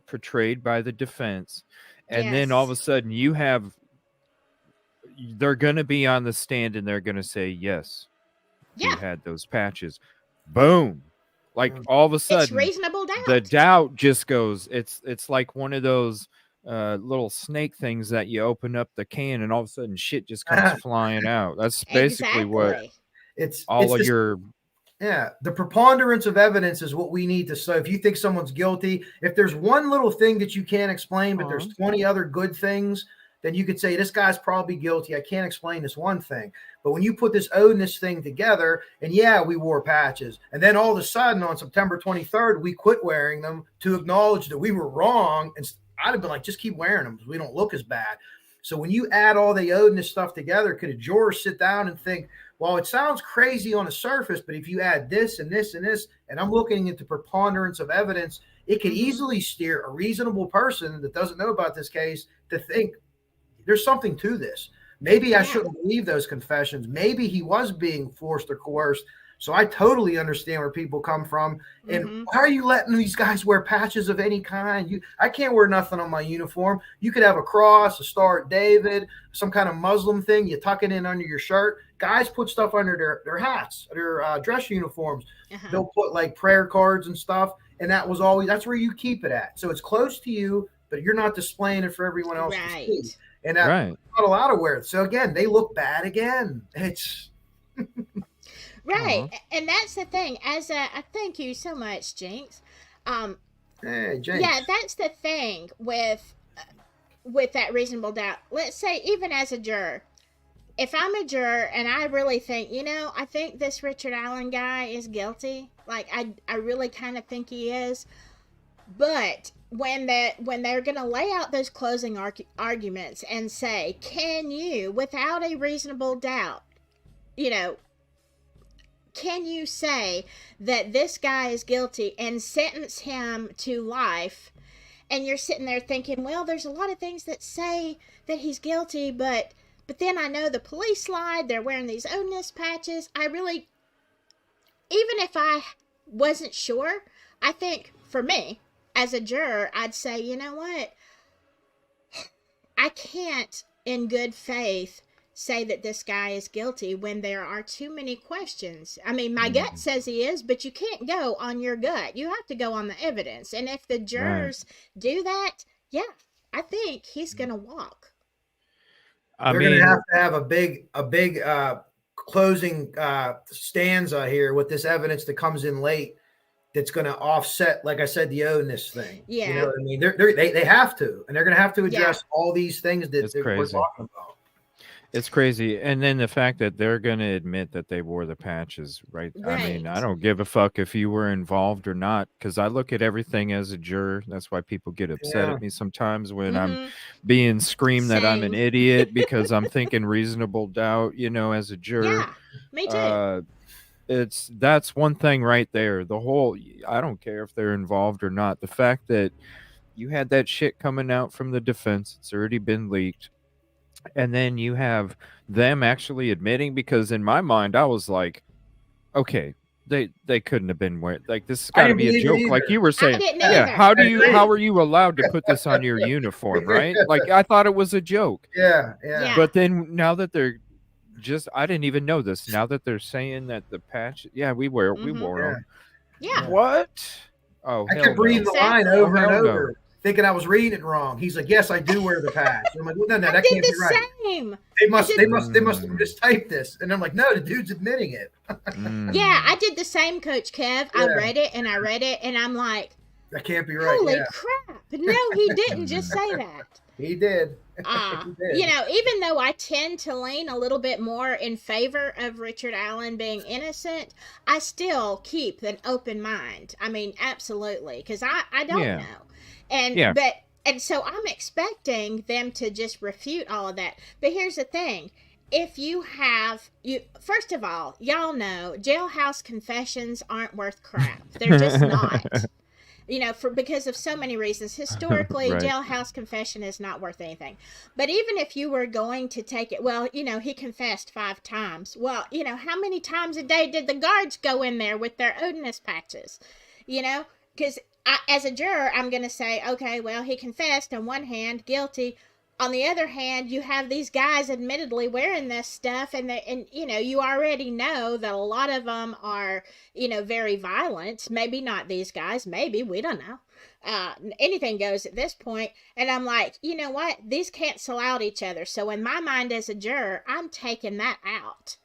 portrayed by the defense? And then all of a yes. sudden they're going to be on the stand and they're going to say, yes, he Yeah, had those patches. Boom. Like all of a it's sudden reasonable doubt. the doubt just goes, it's like one of those little snake things that you open up the can and all of a sudden shit just comes flying out. That's basically what Exactly. It's all of this, your yeah. The preponderance of evidence is what we need to. So if you think someone's guilty, if there's one little thing that you can't explain, but there's 20 other good things, then you could say this guy's probably guilty. I can't explain this one thing. But when you put this Odinism thing together, and yeah, we wore patches, and then all of a sudden on September 23rd, we quit wearing them to acknowledge that we were wrong. And I'd have been like, just keep wearing them because we don't look as bad. So when you add all the Odinism stuff together, could a juror sit down and think, well, it sounds crazy on the surface, but if you add this and this and this, and I'm looking at the preponderance of evidence, it could easily steer a reasonable person that doesn't know about this case to think there's something to this. Maybe I shouldn't believe those confessions. Maybe he was being forced or coerced. So I totally understand where people come from. And why are you letting these guys wear patches of any kind? I can't wear nothing on my uniform. You could have a cross, a Star of David, some kind of Muslim thing. You tuck it in under your shirt. Guys put stuff under their hats, their dress uniforms. They'll put like prayer cards and stuff. And that's where you keep it at. So it's close to you, but you're not displaying it for everyone else to see. And that's not allowed to wear it. So again, they look bad again. It's right. And that's the thing. I thank you so much, Jinx. Hey, Jinx. Yeah, that's the thing with that reasonable doubt. Let's say even as a juror, if I'm a juror and I really think, I think this Richard Allen guy is guilty. Like I really kind of think he is. But when they're going to lay out those closing arguments and say, can you, without a reasonable doubt, can you say that this guy is guilty and sentence him to life? And you're sitting there thinking, well, there's a lot of things that say that he's guilty, but then I know the police lied. They're wearing these Odinism patches. Even if I wasn't sure, I think for me, as a juror, I'd say, you know what? I can't, in good faith, say that this guy is guilty when there are too many questions. I mean, my gut says he is, but you can't go on your gut. You have to go on the evidence. And if the jurors do that, yeah, I think he's going to walk. They're going to have a big closing stanza here with this evidence that comes in late. That's going to offset, like I said, the Odinism thing. Yeah. You know what I mean? They have to, and they're going to have to address all these things that we're talking about. It's crazy. And then the fact that they're going to admit that they wore the patches, right? I mean, I Right. don't give a fuck if you were involved or not, because I look at everything as a juror. That's why people get upset Yeah. at me sometimes when I'm Mm-hmm. being screamed that I'm an Same. idiot because I'm thinking reasonable doubt, you know, as a juror. Yeah. Me too. That's one thing right there. The whole, I don't care if they're involved or not. The fact that you had that shit coming out from the defense, it's already been leaked. And then you have them actually admitting, because in my mind I was like, okay, they couldn't have been wearing, like, this has I got to didn't be a believe it joke, like either. you were I saying. didn't Yeah, either. how are you allowed to put this on your uniform, right? Like, I thought it was a joke. Yeah. Yeah. But then now that they're just, I didn't even know this, now that they're saying that the patch, yeah, we wore Yeah. them. Yeah. What? Oh, I hell kept reading no. the line Exactly. over Oh, and hell no. over, thinking I was reading it wrong. He's like, "Yes, I do wear the patch." I'm like, "Well, no, I that did can't be the right. same. They must have Mm. mistyped this." And I'm like, "No, the dude's admitting it." Yeah, I did the same, Coach Kev. I Yeah. read it and I'm like, That can't be right. holy Yeah, crap. No, he didn't just say that. he did. Uh, He did. you know, even though I tend to lean a little bit more in favor of Richard Allen being innocent, I still keep an open mind. I mean, absolutely, because I don't Yeah. know. And Yeah. and so I'm expecting them to just refute all of that. But here's the thing. If you first of all, y'all know jailhouse confessions aren't worth crap. They're just not. You know, because of so many reasons. Historically, Right. jailhouse confession is not worth anything. But even if you were going to take it, well, you know, he confessed 5 times. Well, you know, how many times a day did the guards go in there with their Odinism patches? You know, because as a juror, I'm going to say, okay, well, he confessed on one hand, guilty. On the other hand, you have these guys admittedly wearing this stuff, and you know, you already know that a lot of them are, you know, very violent. Maybe not these guys, maybe, we don't know. Anything goes at this point. And I'm like, you know what? These cancel out each other. So in my mind as a juror, I'm taking that out.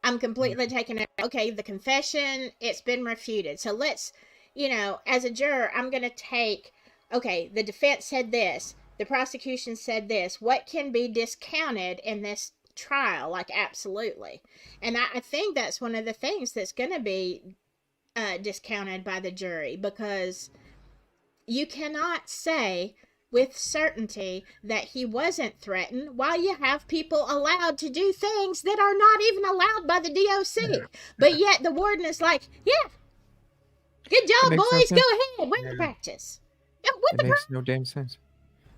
I'm completely taking it. Okay, the confession, it's been refuted. So let's, you know, as a juror, I'm going to take, okay, the defense said this. The prosecution said this. What can be discounted in this trial? Like, absolutely. And I think that's one of the things that's going to be discounted by the jury, because you cannot say with certainty that he wasn't threatened while you have people allowed to do things that are not even allowed by the DOC. But yet the warden is like, yeah, good job, boys. Go ahead. Wear the patches. Yeah, It makes no damn sense.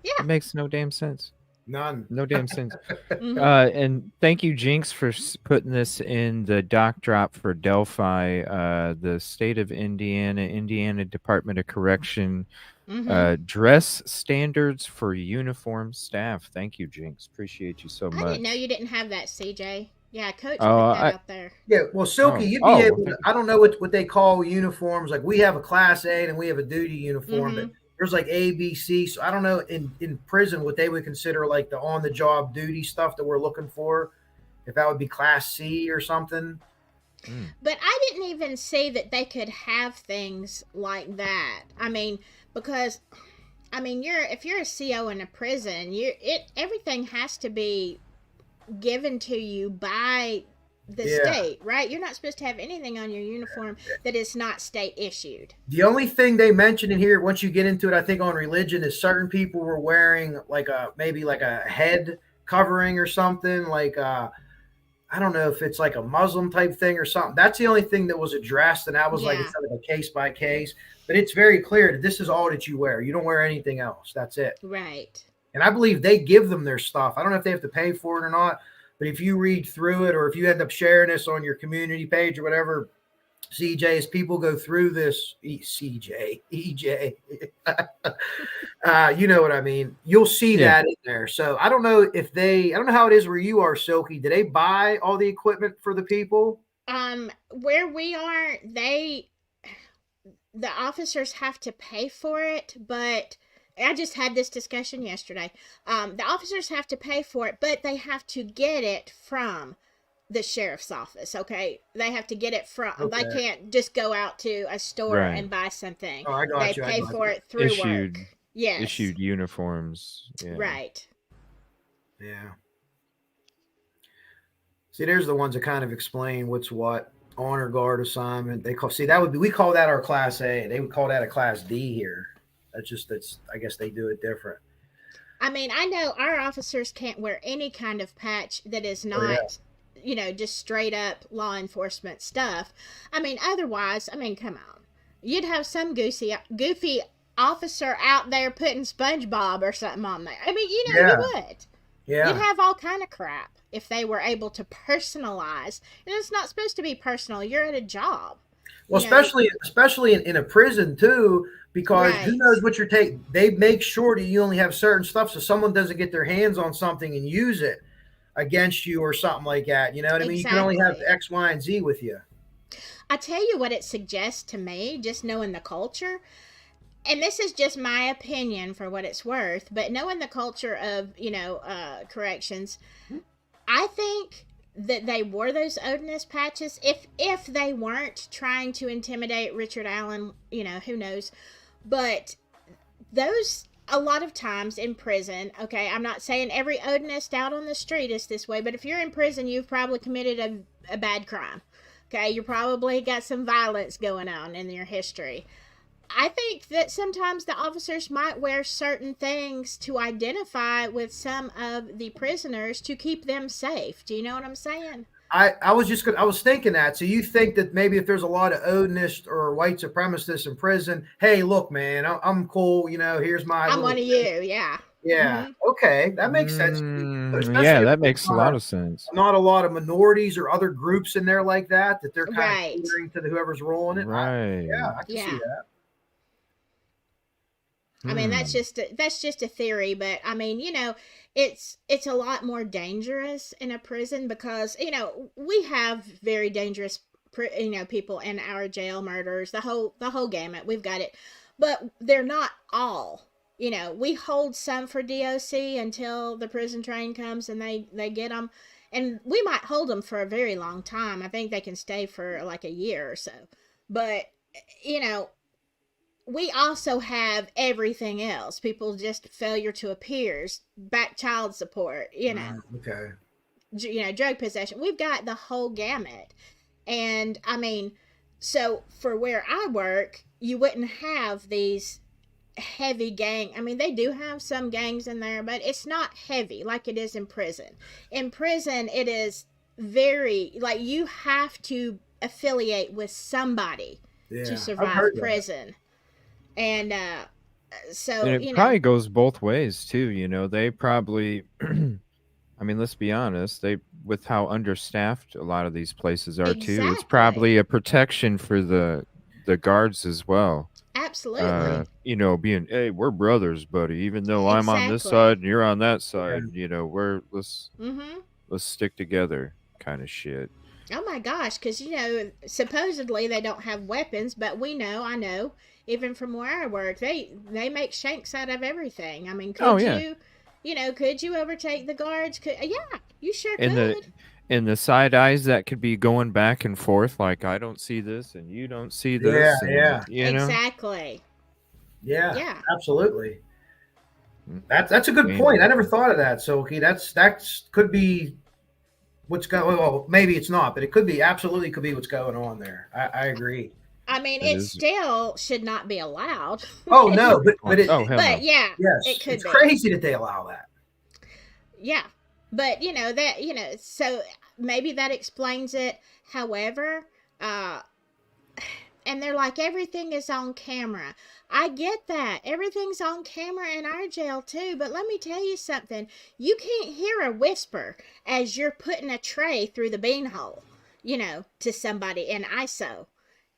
Yeah. It makes no damn sense. None. No damn sense. Mhm. And thank you, Jinx, for putting this in the doc drop for Delphi, the state of Indiana Department of Correction, dress standards for uniform staff. Thank you, Jinx. Appreciate you so much. I didn't know you didn't have that, CJ. Yeah, Coach Oh, put that out there. Yeah, well, Silky, you'd be able to, I don't know what they call uniforms. Like, we have a Class A and we have a duty uniform, but there's like A, B, C. So I don't know in prison what they would consider like the on-the-job duty stuff that we're looking for, if that would be Class C or something. But I didn't even see that they could have things like that. I mean, because I mean, if you're a CO in a prison, everything has to be given to you by the state, right? You're not supposed to have anything on your uniform that is not state issued. The only thing they mentioned in here, once you get into it, I think on religion, is certain people were wearing like maybe like a head covering or something, like I don't know if it's like a Muslim type thing or something. That's the only thing that was addressed, and that was like it's like a case by case. But it's very clear that this is all that you wear. You don't wear anything else. That's it. Right. And I believe they give them their stuff. I don't know if they have to pay for it or not, but if you read through it, or if you end up sharing this on your community page or whatever, CJ, as people go through this, EJ, you know what I mean? You'll see that in there. So I don't know if I don't know how it is where you are, Silky. Do they buy all the equipment for the people? Where we are, the officers have to pay for it, but I just had this discussion yesterday. The officers have to pay for it, but they have to get it from the sheriff's office. Okay, they have to get it from. They can't just go out to a store and buy something. Oh, I got you. They pay for it through work. Yes. Issued uniforms. Yeah. Right. Yeah. See, there's the ones that kind of explain what's what. Honor guard assignment. They call. See, that would be. We call that our Class A. They would call that a Class D here. That's. I guess they do it different. I mean, I know our officers can't wear any kind of patch that is not, just straight up law enforcement stuff. I mean, otherwise, come on. You'd have some goofy officer out there putting SpongeBob or something on there. I mean, you would. Yeah. You'd have all kind of crap if they were able to personalize. And it's not supposed to be personal. You're at a job. Well, especially in a prison too, because who knows what you're taking. They make sure that you only have certain stuff so someone doesn't get their hands on something and use it against you or something like that. You know what I mean? You can only have X, Y, and Z with you. I tell you what it suggests to me, just knowing the culture, and this is just my opinion for what it's worth, but knowing the culture of, corrections, I think that they wore those Odinism patches if they weren't trying to intimidate Richard Allen, who knows. But those, a lot of times in prison, okay, I'm not saying every Odinist out on the street is this way, but if you're in prison, you've probably committed a bad crime. Okay, you probably got some violence going on in your history. I think that sometimes the officers might wear certain things to identify with some of the prisoners to keep them safe. Do you know what I'm saying? I was thinking that. So you think that maybe if there's a lot of Odinists or white supremacists in prison, hey, look, man, I'm cool. Here's my. I'm one of you. Yeah. Yeah. Mm-hmm. Okay. That makes sense. Yeah, that makes a lot of sense. Not a lot of minorities or other groups in there like that they're kind of catering to whoever's rolling it. Right. I can see that. I mean, that's just a theory, but I mean, it's a lot more dangerous in a prison because, we have very dangerous, people in our jail, murderers, the whole gamut. We've got it, but they're not all. We hold some for DOC until the prison train comes and they get them, and we might hold them for a very long time. I think they can stay for like a year or so, but we also have everything else. People just failure to appears, back child support, Okay. Drug possession. We've got the whole gamut. And I mean, so for where I work, you wouldn't have these heavy gang. I mean, they do have some gangs in there, but it's not heavy like it is in prison. In prison, it is very, like, you have to affiliate with somebody to survive prison. And so, and it probably goes both ways too. They probably, I mean, let's be honest, with how understaffed a lot of these places are too, it's probably a protection for the guards as well. Absolutely. Being, hey, we're brothers, buddy, even though I'm on this side and you're on that side, let's stick together kind of shit. Oh my gosh, because supposedly they don't have weapons, but I know, even from where I work, they make shanks out of everything. I mean, could you overtake the guards? Yeah, you sure could. And the side eyes that could be going back and forth, like I don't see this and you don't see this. Exactly. Yeah, absolutely. That's a good point. I never thought of that. So that could be what's going. Well, maybe it's not, but it could be what's going on there. I agree. I mean, it still should not be allowed. Oh no, but yeah, yes, it could. It's crazy that they allow that. Yeah, but so maybe that explains it. However, and they're like, everything is on camera. I get that. Everything's on camera in our jail too, but let me tell you something. You can't hear a whisper as you're putting a tray through the beanhole, to somebody in ISO.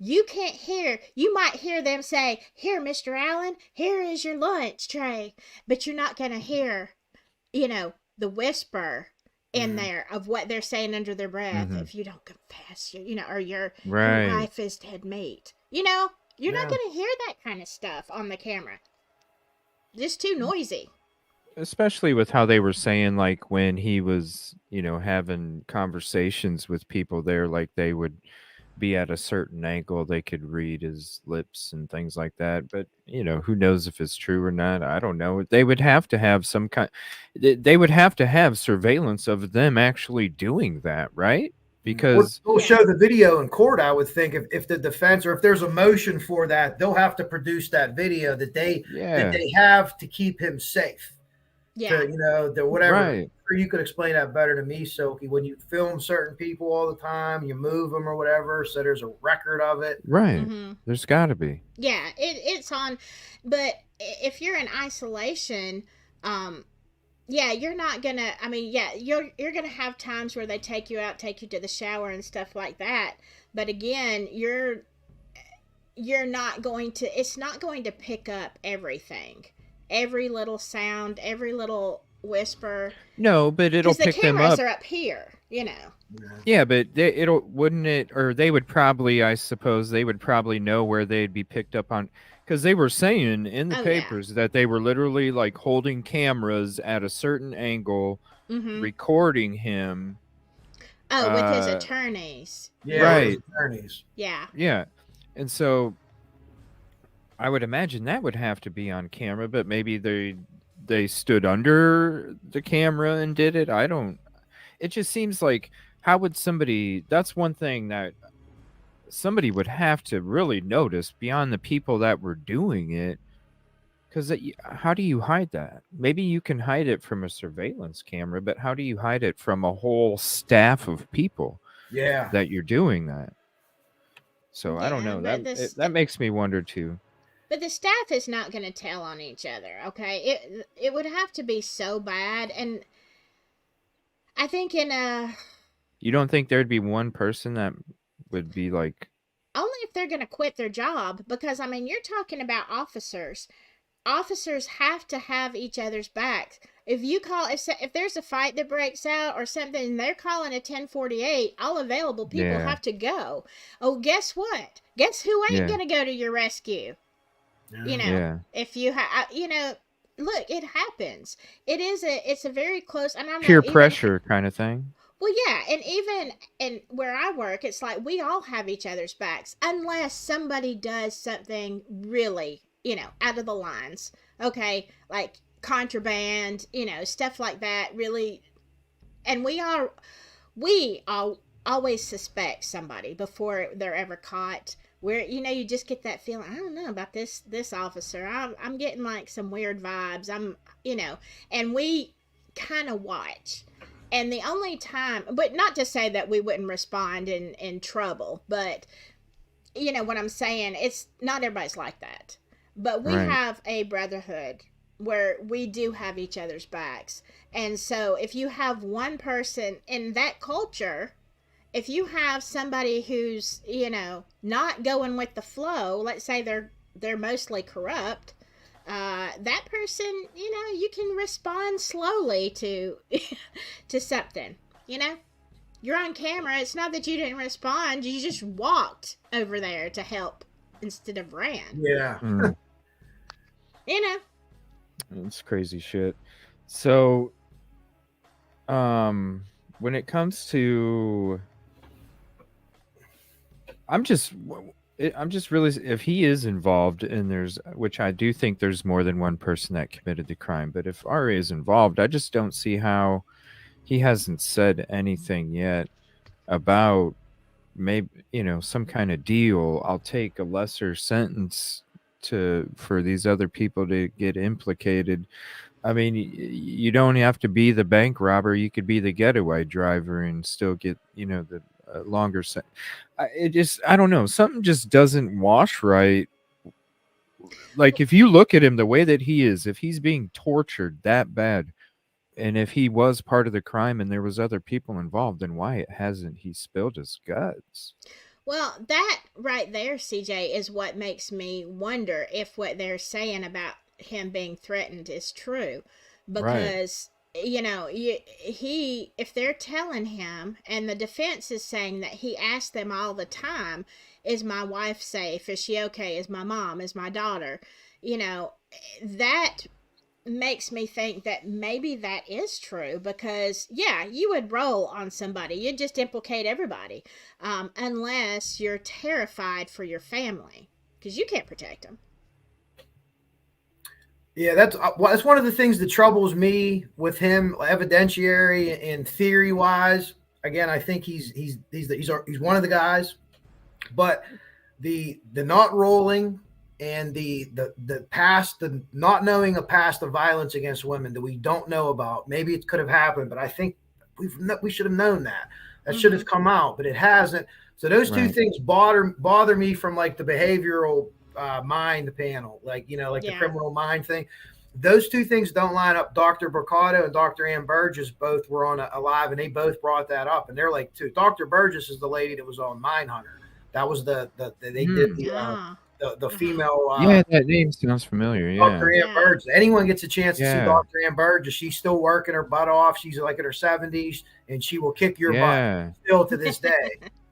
You can't hear. You might hear them say, "Here, Mr. Allen, here is your lunch tray," but you're not going to hear, the whisper in there of what they're saying under their breath. If you don't confess, or your wife is dead meat. You're not going to hear that kind of stuff on the camera. Just too noisy. Especially with how they were saying, like when he was, having conversations with people there, like they would be at a certain angle, they could read his lips and things like that. But who knows if it's true or not? I don't know. They would have to have some kind. They would have to have surveillance of them actually doing that, right? Because they'll show the video in court. I would think if the defense, or if there's a motion for that, they'll have to produce that video that they have to keep him safe. Yeah. To, the whatever. Right. Or you could explain that better to me, Silky. When you film certain people all the time, you move them or whatever, so there's a record of it. Right. There's got to be. Yeah, it's on. But if you're in isolation, yeah, you're not gonna. I mean, yeah, you're gonna have times where they take you out, take you to the shower and stuff like that. But again, you're not going to. It's not going to pick up everything, every little sound, every little whisper. No, but it'll pick them up. The cameras are up here, Yeah, but they would probably, I suppose, they would probably know where they'd be picked up on, because they were saying in the papers that they were literally like holding cameras at a certain angle, recording him. Oh, with his attorneys. Yeah, right. Attorneys. Yeah. Yeah, and so I would imagine that would have to be on camera, but maybe they stood under the camera and did it. It just seems like, how would somebody, that's one thing that somebody would have to really notice beyond the people that were doing it, because how do you hide that? Maybe you can hide it from a surveillance camera, but how do you hide it from a whole staff of people that you're doing that? So I don't know. That makes me wonder too. But the staff is not going to tell on each other, okay? It would have to be so bad, and I think You don't think there'd be one person that would be like... Only if they're going to quit their job, because, I mean, you're talking about officers. Officers have to have each other's backs. If there's a fight that breaks out or something, and they're calling a 1048, all available people have to go. Oh, guess what? Guess who ain't going to go to your rescue? If you have, look, it happens. It's a very close, and I'm peer pressure kind of thing. Well, yeah, and even where I work, it's like we all have each other's backs, unless somebody does something really, out of the lines. Okay, like contraband, stuff like that. Really, and we all always suspect somebody before they're ever caught. Where you just get that feeling, I don't know about this officer. I'm getting like some weird vibes. And we kind of watch. And the only time, but not to say that we wouldn't respond in trouble, but what I'm saying, it's not everybody's like that. But we have a brotherhood where we do have each other's backs. And so if you have one person in that culture, if you have somebody who's, not going with the flow, let's say they're mostly corrupt, that person, you can respond slowly to to something. You're on camera. It's not that you didn't respond. You just walked over there to help instead of ran. Yeah. It's crazy shit. So, when it comes to... I'm just really, if he is involved, and which I do think there's more than one person that committed the crime, but if RA is involved, I just don't see how he hasn't said anything yet about maybe, some kind of deal. I'll take a lesser sentence for these other people to get implicated. I mean, you don't have to be the bank robber. You could be the getaway driver and still get, the longer sentence. I don't know. Something just doesn't wash right. Like, if you look at him the way that he is, if he's being tortured that bad, and if he was part of the crime and there was other people involved, then why hasn't he spilled his guts? Well, that right there, CJ, is what makes me wonder if what they're saying about him being threatened is true. Because, if they're telling him, and the defense is saying that he asked them all the time, is my wife safe? Is she okay? Is my mom? Is my daughter? That makes me think that maybe that is true, because yeah, you would roll on somebody, you'd just implicate everybody, unless you're terrified for your family, because you can't protect them. Yeah, that's one of the things that troubles me with him, evidentiary and theory wise. Again, I think he's one of the guys, but the not rolling and the past, the not knowing a past of violence against women that we don't know about. Maybe it could have happened, but I think we should have known that. That should have come out, but it hasn't. So those two things bother me from like the behavioral mind panel, like, the criminal mind thing. Those two things don't line up. Dr. Bricado and Dr. Ann Burgess both were on a live, and they both brought that up. And they're like, too. Dr. Burgess is the lady that was on Mindhunter. That was they did the female. That name sounds familiar. Yeah. Dr. Ann Burgess. Anyone gets a chance to see Dr. Ann Burgess, she's still working her butt off. She's like in her 70s, and she will kick your butt still to this day.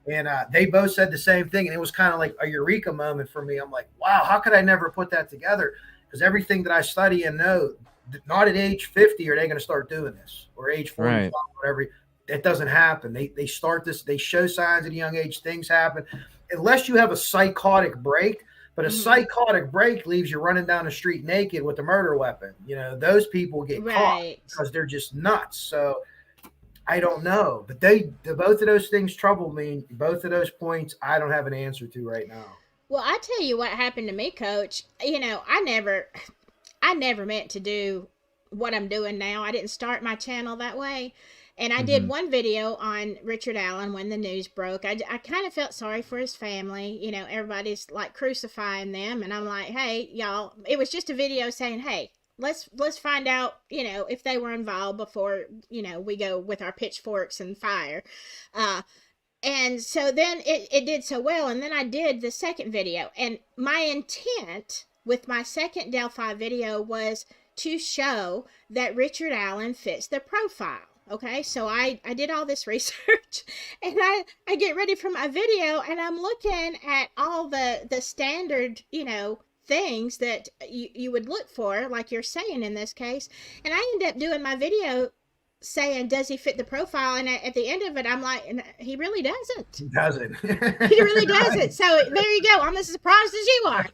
And they both said the same thing. And it was kind of like a eureka moment for me. I'm like, wow, how could I never put that together? Because everything that I study and know, not at age 50 are they going to start doing this, or age 45, whatever. It doesn't happen. They start this. They show signs at a young age. Things happen. Unless you have a psychotic break. But a psychotic break leaves you running down the street naked with a murder weapon. Those people get caught because they're just nuts. So I don't know. But both of those things trouble me. Both of those points I don't have an answer to right now. Well, I tell you what happened to me, Coach. I never meant to do what I'm doing now. I didn't start my channel that way. And I did one video on Richard Allen when the news broke. I kind of felt sorry for his family. Everybody's like crucifying them. And I'm like, hey, y'all, it was just a video saying, hey, let's find out, if they were involved before, we go with our pitchforks and fire. And so then it did so well. And then I did the second video. And my intent with my second Delphi video was to show that Richard Allen fits the profile. Okay, so I did all this research, and I get ready for my video, and I'm looking at all the standard, things that you would look for, like you're saying in this case. And I end up doing my video saying, does he fit the profile? And at the end of it, I'm like, he really doesn't. He doesn't. He really doesn't. So there you go. I'm as surprised as you are.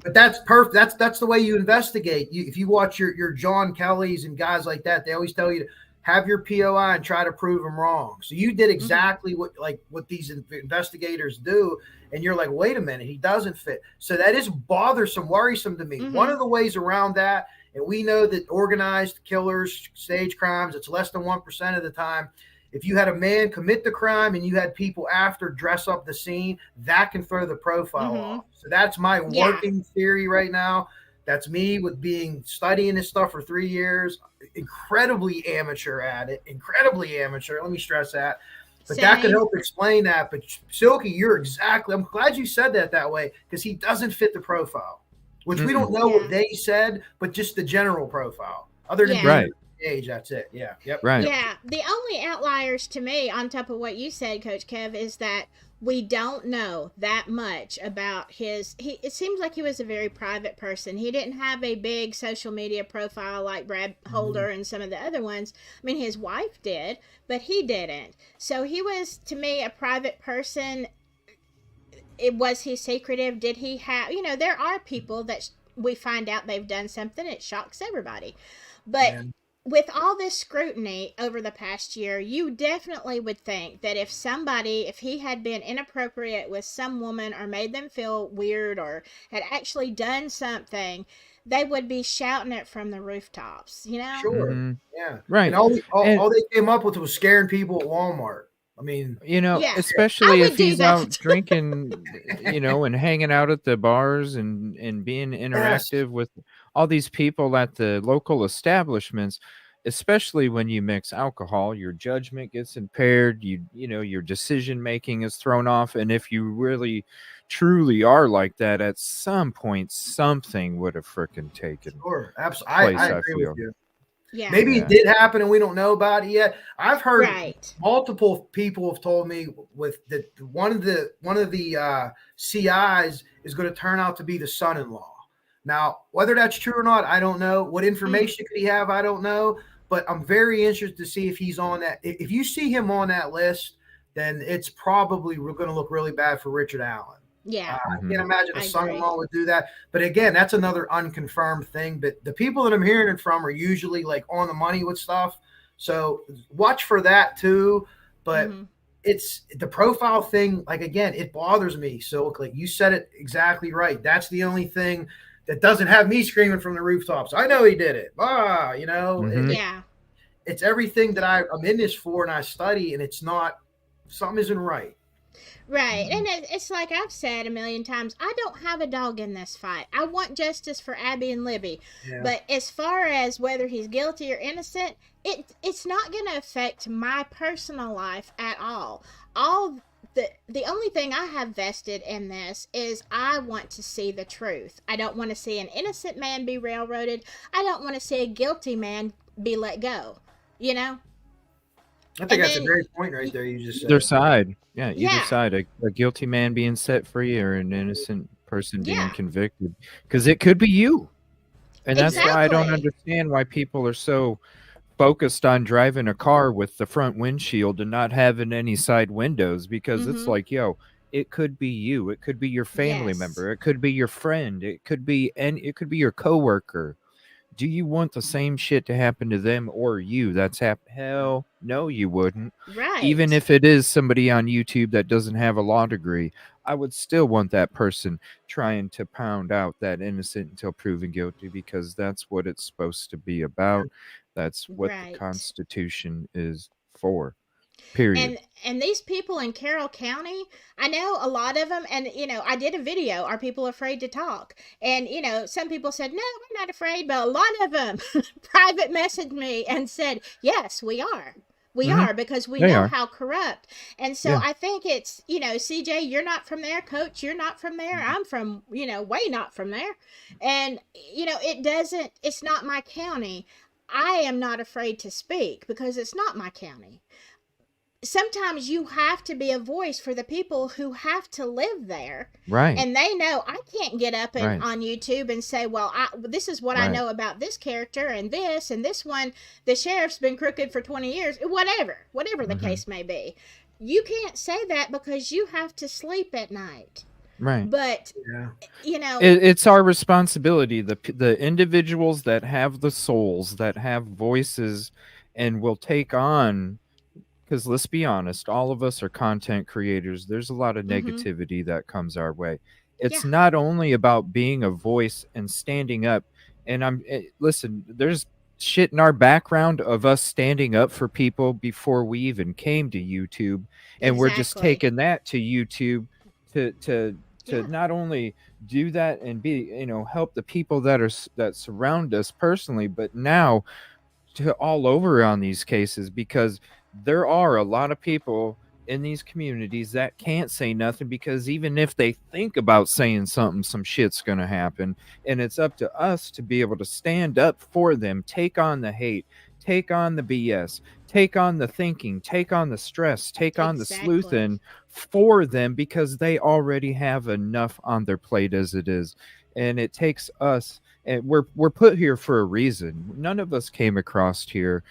But that's perfect. That's the way you investigate. If you watch your John Kellys and guys like that, they always tell you to have your POI and try to prove them wrong. So you did exactly what these investigators do. And you're like, wait a minute, he doesn't fit. So that is bothersome, worrisome to me. One of the ways around that, and we know that organized killers, stage crimes, it's less than 1% of the time. If you had a man commit the crime and you had people after dress up the scene, that can throw the profile off. So that's my working theory right now. That's me with studying this stuff for 3 years, incredibly amateur at it, incredibly amateur. Let me stress that. But that could help explain that. But Silky, I'm glad you said that way, because he doesn't fit the profile. Which we don't know what they said, but just the general profile. Other than age, that's it. Yeah. Yep. Right. Yeah. The only outliers to me, on top of what you said, Coach Kev, is that we don't know that much about it seems like he was a very private person. He didn't have a big social media profile like Brad Holder and some of the other ones. I mean, his wife did, but he didn't. So he was, to me, a private person. Was he secretive? Did he have, there are people that we find out they've done something. It shocks everybody. But with all this scrutiny over the past year, you definitely would think that if he had been inappropriate with some woman or made them feel weird or had actually done something, they would be shouting it from the rooftops, Sure. Yeah. Right. And all they came up with was scaring people at Walmart. I mean, especially if he's out drinking, and hanging out at the bars and being interactive with all these people at the local establishments, especially when you mix alcohol, your judgment gets impaired. Your decision making is thrown off. And if you really truly are like that, at some point, something would have frickin' taken. Sure. Absolutely. I agree with you. Yeah. Maybe it did happen and we don't know about it yet. I've heard multiple people have told me that one of the CIs is going to turn out to be the son-in-law. Now, whether that's true or not, I don't know. What information could he have? I don't know. But I'm very interested to see if he's on that. If you see him on that list, then it's probably going to look really bad for Richard Allen. Yeah. I can't imagine a I son-in-law would do that. But again, that's another unconfirmed thing. But the people that I'm hearing it from are usually like on the money with stuff. So watch for that too. But it's the profile thing. Like, again, it bothers me. So like you said it exactly right. That's the only thing that doesn't have me screaming from the rooftops. I know he did it. You know, it's everything that I'm in this for and I study, and it's not, something isn't right. Right. And it's like I've said a million times, I don't have a dog in this fight. I want justice for Abby and Libby. Yeah. But as far as whether he's guilty or innocent, it's not going to affect my personal life at all. The only thing I have vested in this is I want to see the truth. I don't want to see an innocent man be railroaded. I don't want to see a guilty man be let go. You know? I think that's a great point right there. You just said. Either side. Yeah, either side. A guilty man being set free or an innocent person being convicted. Because it could be you. And that's why I don't understand why people are so focused on driving a car with the front windshield and not having any side windows, because it's like, yo, it could be you. It could be your family member. It could be your friend. It could be your coworker. Do you want the same shit to happen to them or you? Hell no, you wouldn't. Right. Even if it is somebody on YouTube that doesn't have a law degree, I would still want that person trying to pound out that innocent until proven guilty, because that's what it's supposed to be about. That's what the Constitution is for. Period. And these people in Carroll County, I know a lot of them, and I did a video, Are People Afraid to Talk? And some people said, no, we're not afraid, but a lot of them private messaged me and said, yes, we are. We are, because we know how corrupt. And so I think it's, CJ, you're not from there. Coach, you're not from there. I'm from, way not from there. And, it's not my county. I am not afraid to speak because it's not my county. Sometimes you have to be a voice for the people who have to live there. Right. And they know I can't get up on YouTube and say, well, this is what I know about this character and this one, the sheriff's been crooked for 20 years, whatever the case may be. You can't say that because you have to sleep at night. Right. But, it's our responsibility. The individuals that have the souls, that have voices and will take on, because let's be honest, all of us are content creators. There's a lot of negativity that comes our way. It's not only about being a voice and standing up. And listen, there's shit in our background of us standing up for people before we even came to YouTube. And we're just taking that to YouTube to not only do that and be, help the people that surround us personally, but now to all over on these cases, because there are a lot of people in these communities that can't say nothing, because even if they think about saying something, some shit's going to happen. And it's up to us to be able to stand up for them, take on the hate, take on the BS, take on the thinking, take on the stress, take on the sleuthing for them, because they already have enough on their plate as it is. And it takes us, and we're put here for a reason. None of us came across here.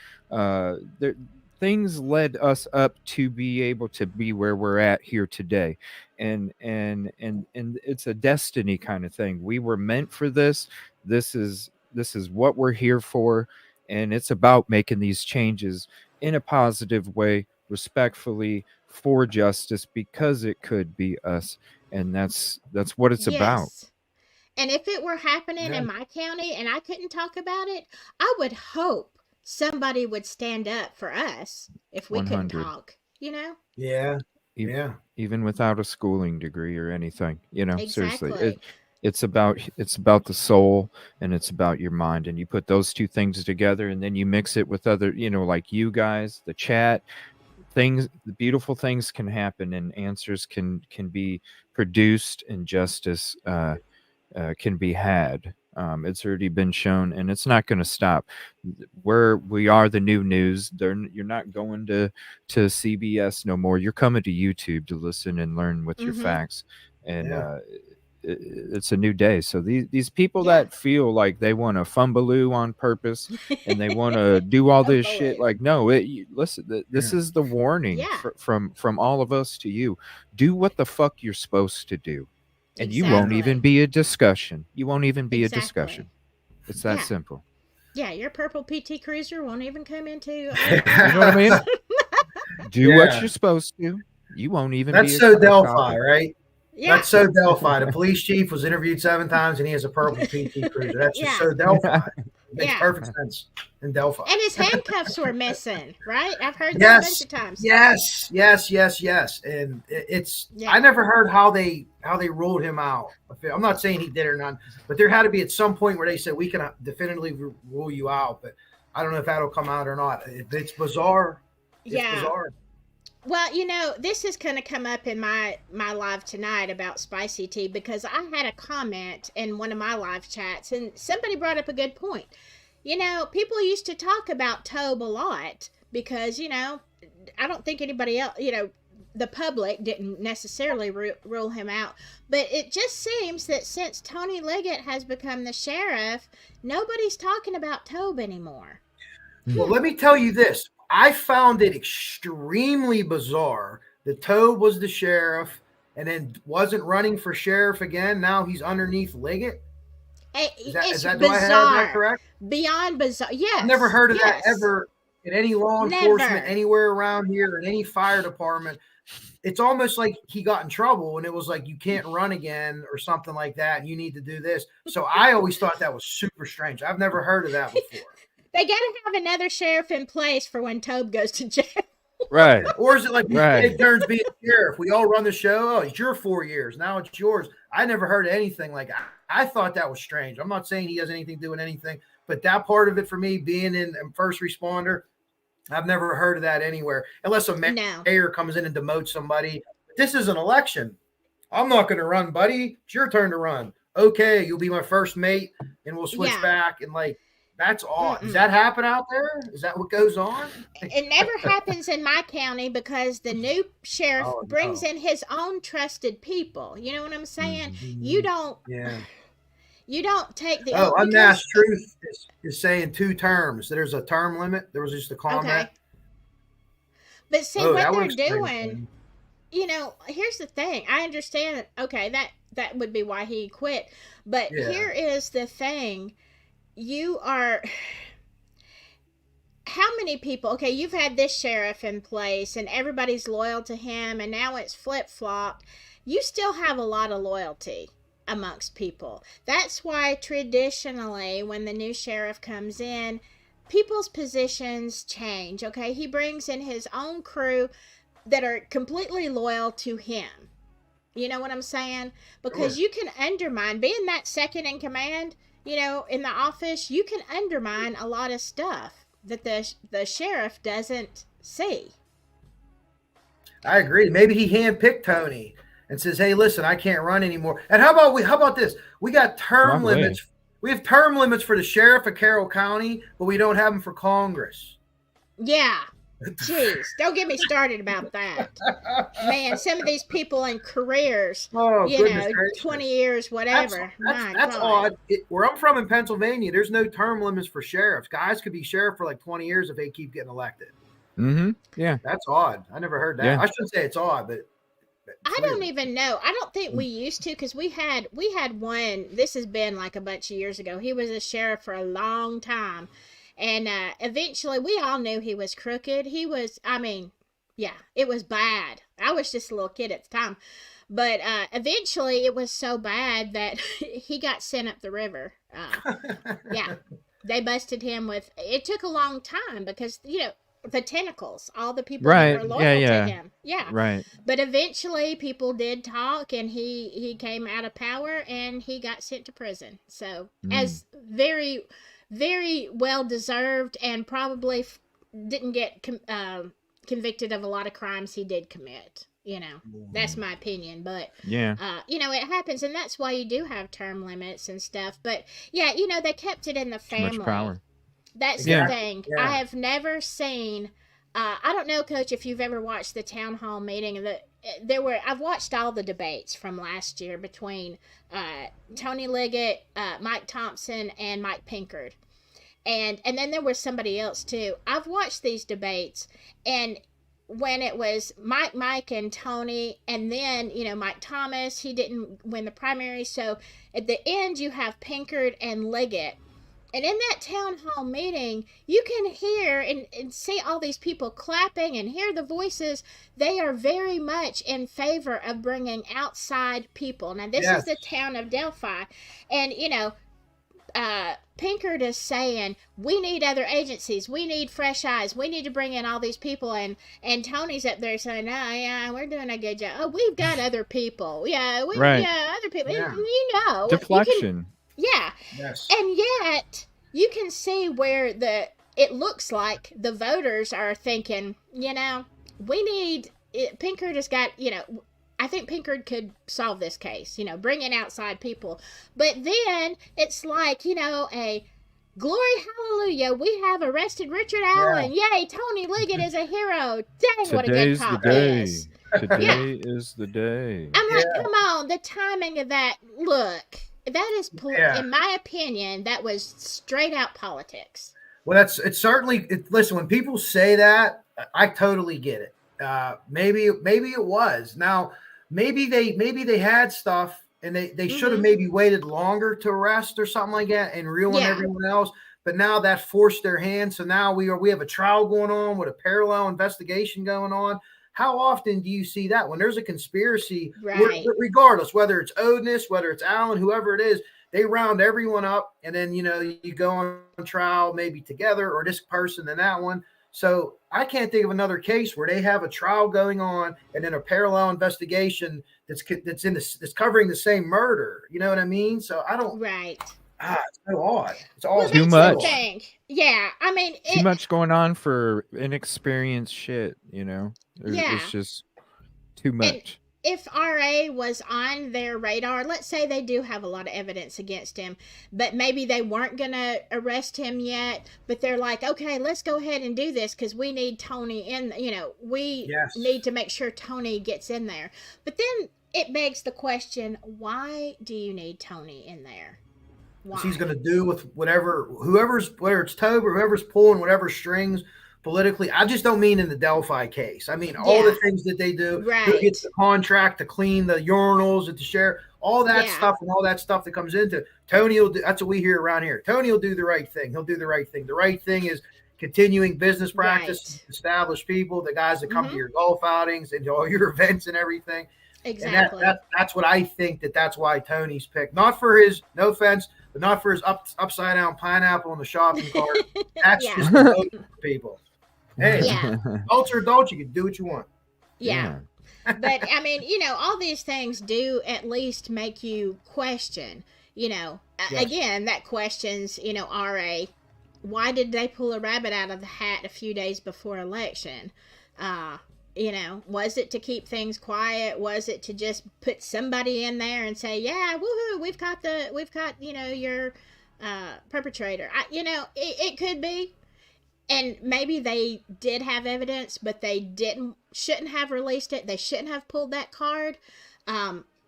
Things led us up to be able to be where we're at here today. And it's a destiny kind of thing. We were meant for this. This is what we're here for. And it's about making these changes in a positive way, respectfully, for justice, because it could be us. And that's what it's about. And if it were happening in my county and I couldn't talk about it, I would hope somebody would stand up for us if we 100. couldn't talk, Yeah. Even without a schooling degree or anything, Exactly. Seriously, it's about the soul and it's about your mind. And you put those two things together, and then you mix it with other, like you guys, the chat, the beautiful things can happen, and answers can be produced, and justice can be had. It's already been shown, and it's not going to stop. We are the new news. You're not going to CBS no more. You're coming to YouTube to listen and learn with your facts. And it's a new day. So these people that feel like they want to fumbaloo on purpose and they want to do all this shit, like, no, listen, this is the warning from all of us to you. Do what the fuck you're supposed to do. And you won't even be a discussion. You won't even be a discussion. It's that simple. Yeah, your purple PT Cruiser won't even come into. You know what I mean? Do what you're supposed to. You won't even. That's be so Delphi, right? Yeah. That's so Delphi. The police chief was interviewed 7 times, and he has a purple PT Cruiser. That's just so Delphi. It makes perfect sense in Delphi. And his handcuffs were missing, right? I've heard that a bunch of times. Yes. And it's I never heard how they ruled him out. I'm not saying he did or not, but there had to be at some point where they said we can definitively rule you out. But I don't know if that'll come out or not. It's bizarre. It's bizarre. Well, you know, this is going to come up in my live tonight about spicy tea, because I had a comment in one of my live chats and somebody brought up a good point. You know, people used to talk about Tobe a lot because, you know, I don't think anybody else, you know, the public didn't necessarily rule him out. But it just seems that since Tony Liggett has become the sheriff, nobody's talking about Tobe anymore. Well, let me tell you this. I found it extremely bizarre that Tobe was the sheriff and then wasn't running for sheriff again. Now he's underneath Liggett. It's bizarre. Do I have that correct? Beyond bizarre. Yes. I've never heard of that ever in any law enforcement anywhere around here, in any fire department. It's almost like he got in trouble and it was like, you can't run again or something like that. And you need to do this. So I always thought that was super strange. I've never heard of that before. They got to have another sheriff in place for when Tobe goes to jail. Right. Or is it like it turns being sheriff? We all run the show. Oh, it's your 4 years. Now it's yours. I never heard of anything like that. I thought that was strange. I'm not saying he has anything to do with anything, but that part of it for me, being in first responder, I've never heard of that anywhere. Unless a mayor comes in and demotes somebody. This is an election. I'm not going to run, buddy. It's your turn to run. Okay, you'll be my first mate, and we'll switch back. And like, that's odd. Does that happen out there? Is that what goes on? It never happens in my county because the new sheriff brings in his own trusted people. You know what I'm saying? Mm-hmm. You don't take the unmasked truth is saying 2 terms. There's a term limit. There was just a comment. Okay. But see what they're doing. You know, here's the thing. I understand. Okay, that would be why he quit. But here is the thing. How many people, okay, you've had this sheriff in place and everybody's loyal to him and now it's flip-flopped. You still have a lot of loyalty amongst people. That's why traditionally when the new sheriff comes in, people's positions change, okay? He brings in his own crew that are completely loyal to him. You know what I'm saying? Because you can undermine, being that second in command, you know, in the office, you can undermine a lot of stuff that the sheriff doesn't see. I agree. Maybe he handpicked Tony and says, "Hey, listen, I can't run anymore." And how about this? We got term limits. We have term limits for the sheriff of Carroll County, but we don't have them for Congress. Yeah. Jeez, don't get me started about that. Man, some of these people in careers, 20 years, whatever. That's odd. Where I'm from in Pennsylvania, there's no term limits for sheriffs. Guys could be sheriff for like 20 years if they keep getting elected. Mm-hmm. Yeah. That's odd. I never heard that. Yeah. I shouldn't say it's odd, but I don't even know. I don't think we used to, because we had one. This has been like a bunch of years ago. He was a sheriff for a long time. And eventually, we all knew he was crooked. It was bad. I was just a little kid at the time. But eventually, it was so bad that he got sent up the river. They busted him with, it took a long time because, you know, the tentacles, all the people that were loyal to him. Yeah. Right. But eventually, people did talk, and he came out of power, and he got sent to prison. So, as very... very well deserved, and probably didn't get convicted of a lot of crimes he did commit. You know, that's my opinion. But you know, it happens, and that's why you do have term limits and stuff. But yeah, you know, they kept it in the family. Too much power. That's the thing. Yeah. I have never seen. I don't know, Coach, if you've ever watched the town hall meeting. I've watched all the debates from last year between Tony Liggett, Mike Thompson, and Mike Pinkard. And then there was somebody else too. I've watched these debates, and when it was Mike and Tony, and then, Mike Thomas, he didn't win the primary. So at the end, you have Pinkard and Liggett. And in that town hall meeting, you can hear and see all these people clapping and hear the voices. They are very much in favor of bringing outside people. Now, this is the town of Delphi. And, Pinkard is saying, we need other agencies. We need fresh eyes. We need to bring in all these people. And Tony's up there saying, no, yeah, we're doing a good job. Oh, we've got other people. Yeah, other people. Yeah. Deflection. Yes. And yet you can see where it looks like the voters are thinking, we need Pinkard has got, I think Pinkard could solve this case, bring in outside people. But then it's like, a glory, hallelujah, we have arrested Richard Allen. Yay, Tony Liggett is a hero. Dang, what a good cop he is. Today is the day. I'm like, come on, the timing of that, look. That is, in my opinion, that was straight out politics. Well, it's certainly. Listen, when people say that, I totally get it. Maybe it was. Now, maybe they had stuff, and they should have maybe waited longer to arrest or something like that, and ruin everyone else. But now that forced their hand. So now we have a trial going on with a parallel investigation going on. How often do you see that when there's a conspiracy, regardless, whether it's Odinism, whether it's Allen, whoever it is, they round everyone up, and then, you go on trial maybe together, or this person and that one. So I can't think of another case where they have a trial going on and then a parallel investigation that's covering the same murder. You know what I mean? So I don't. Right. It's so odd. It's all too much. Yeah, I mean, too much going on for inexperienced shit. It's just too much. And if RA was on their radar, let's say they do have a lot of evidence against him, but maybe they weren't going to arrest him yet, but they're like, okay, let's go ahead and do this because we need Tony in, we need to make sure Tony gets in there. But then it begs the question, why do you need Tony in there? Why? He's going to do with whether it's Tobe or whoever's pulling whatever strings politically. I just don't mean in the Delphi case. I mean, all the things that they do, who gets the contract to clean the urinals at the sheriff, all that stuff and all that stuff that comes into Tony will do. That's what we hear around here. Tony will do the right thing. He'll do the right thing. The right thing is continuing business practice, establish people, the guys that come to your golf outings and all your events and everything. Exactly. And that's what I think that's why Tony's picked. Not for his, no offense, but not for his upside down pineapple in the shopping cart. That's just for people. Hey, adults are adults. You can do what you want. Yeah. But, I mean, all these things do at least make you question, again, that questions, RA, why did they pull a rabbit out of the hat a few days before election? Was it to keep things quiet? Was it to just put somebody in there and say, yeah, woohoo, we've got your perpetrator. It could be. And maybe they did have evidence, but they shouldn't have released it. They shouldn't have pulled that card.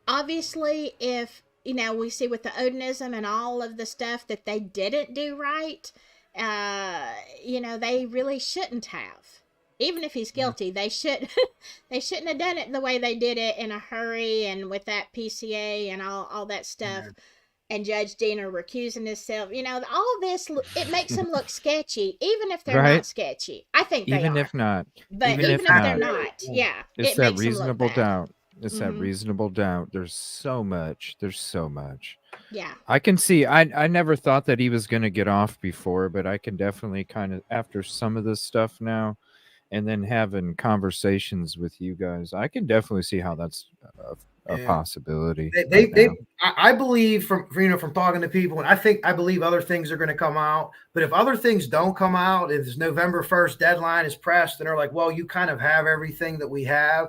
Obviously, if, we see with the Odinism and all of the stuff that they didn't do right, they really shouldn't have. Even if he's guilty, they shouldn't have done it the way they did it in a hurry and with that PCA and all that stuff. Yeah. And Judge Diener recusing himself. All this, it makes them look sketchy, even if they're not sketchy. I think they are. Even if not. But even if they're not, it's that reasonable doubt. It's that reasonable doubt. There's so much. Yeah. I can see, I never thought that he was going to get off before, but I can definitely kind of, after some of this stuff now, and then having conversations with you guys, I can definitely see how that's a possibility. I believe from talking to people, and I believe other things are going to come out. But if other things don't come out, if this November 1st deadline is pressed, and they're like, well, you kind of have everything that we have,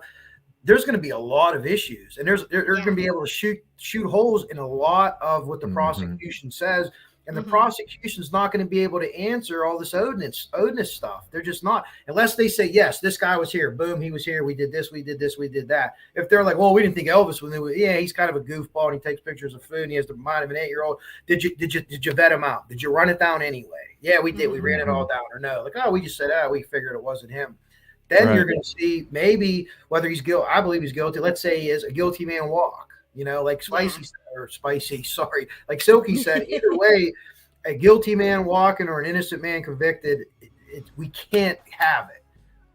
there's going to be a lot of issues, and they're going to be able to shoot holes in a lot of what the prosecution says. And the prosecution's not going to be able to answer all this Odinist stuff. They're just not, unless they say, yes, this guy was here. Boom, he was here. We did this, we did this, we did that. If they're like, well, we didn't think Elvis was, yeah, he's kind of a goofball and he takes pictures of food and he has the mind of an 8-year-old. Did you vet him out? Did you run it down anyway? Yeah, we did. We ran it all down. Or no, like, oh, we just said, we figured it wasn't him. Then you're going to see maybe whether he's guilty. I believe he's guilty. Let's say he is a guilty man walk. Like Spicy, sorry. Like Silky said, either way, a guilty man walking or an innocent man convicted, we can't have it.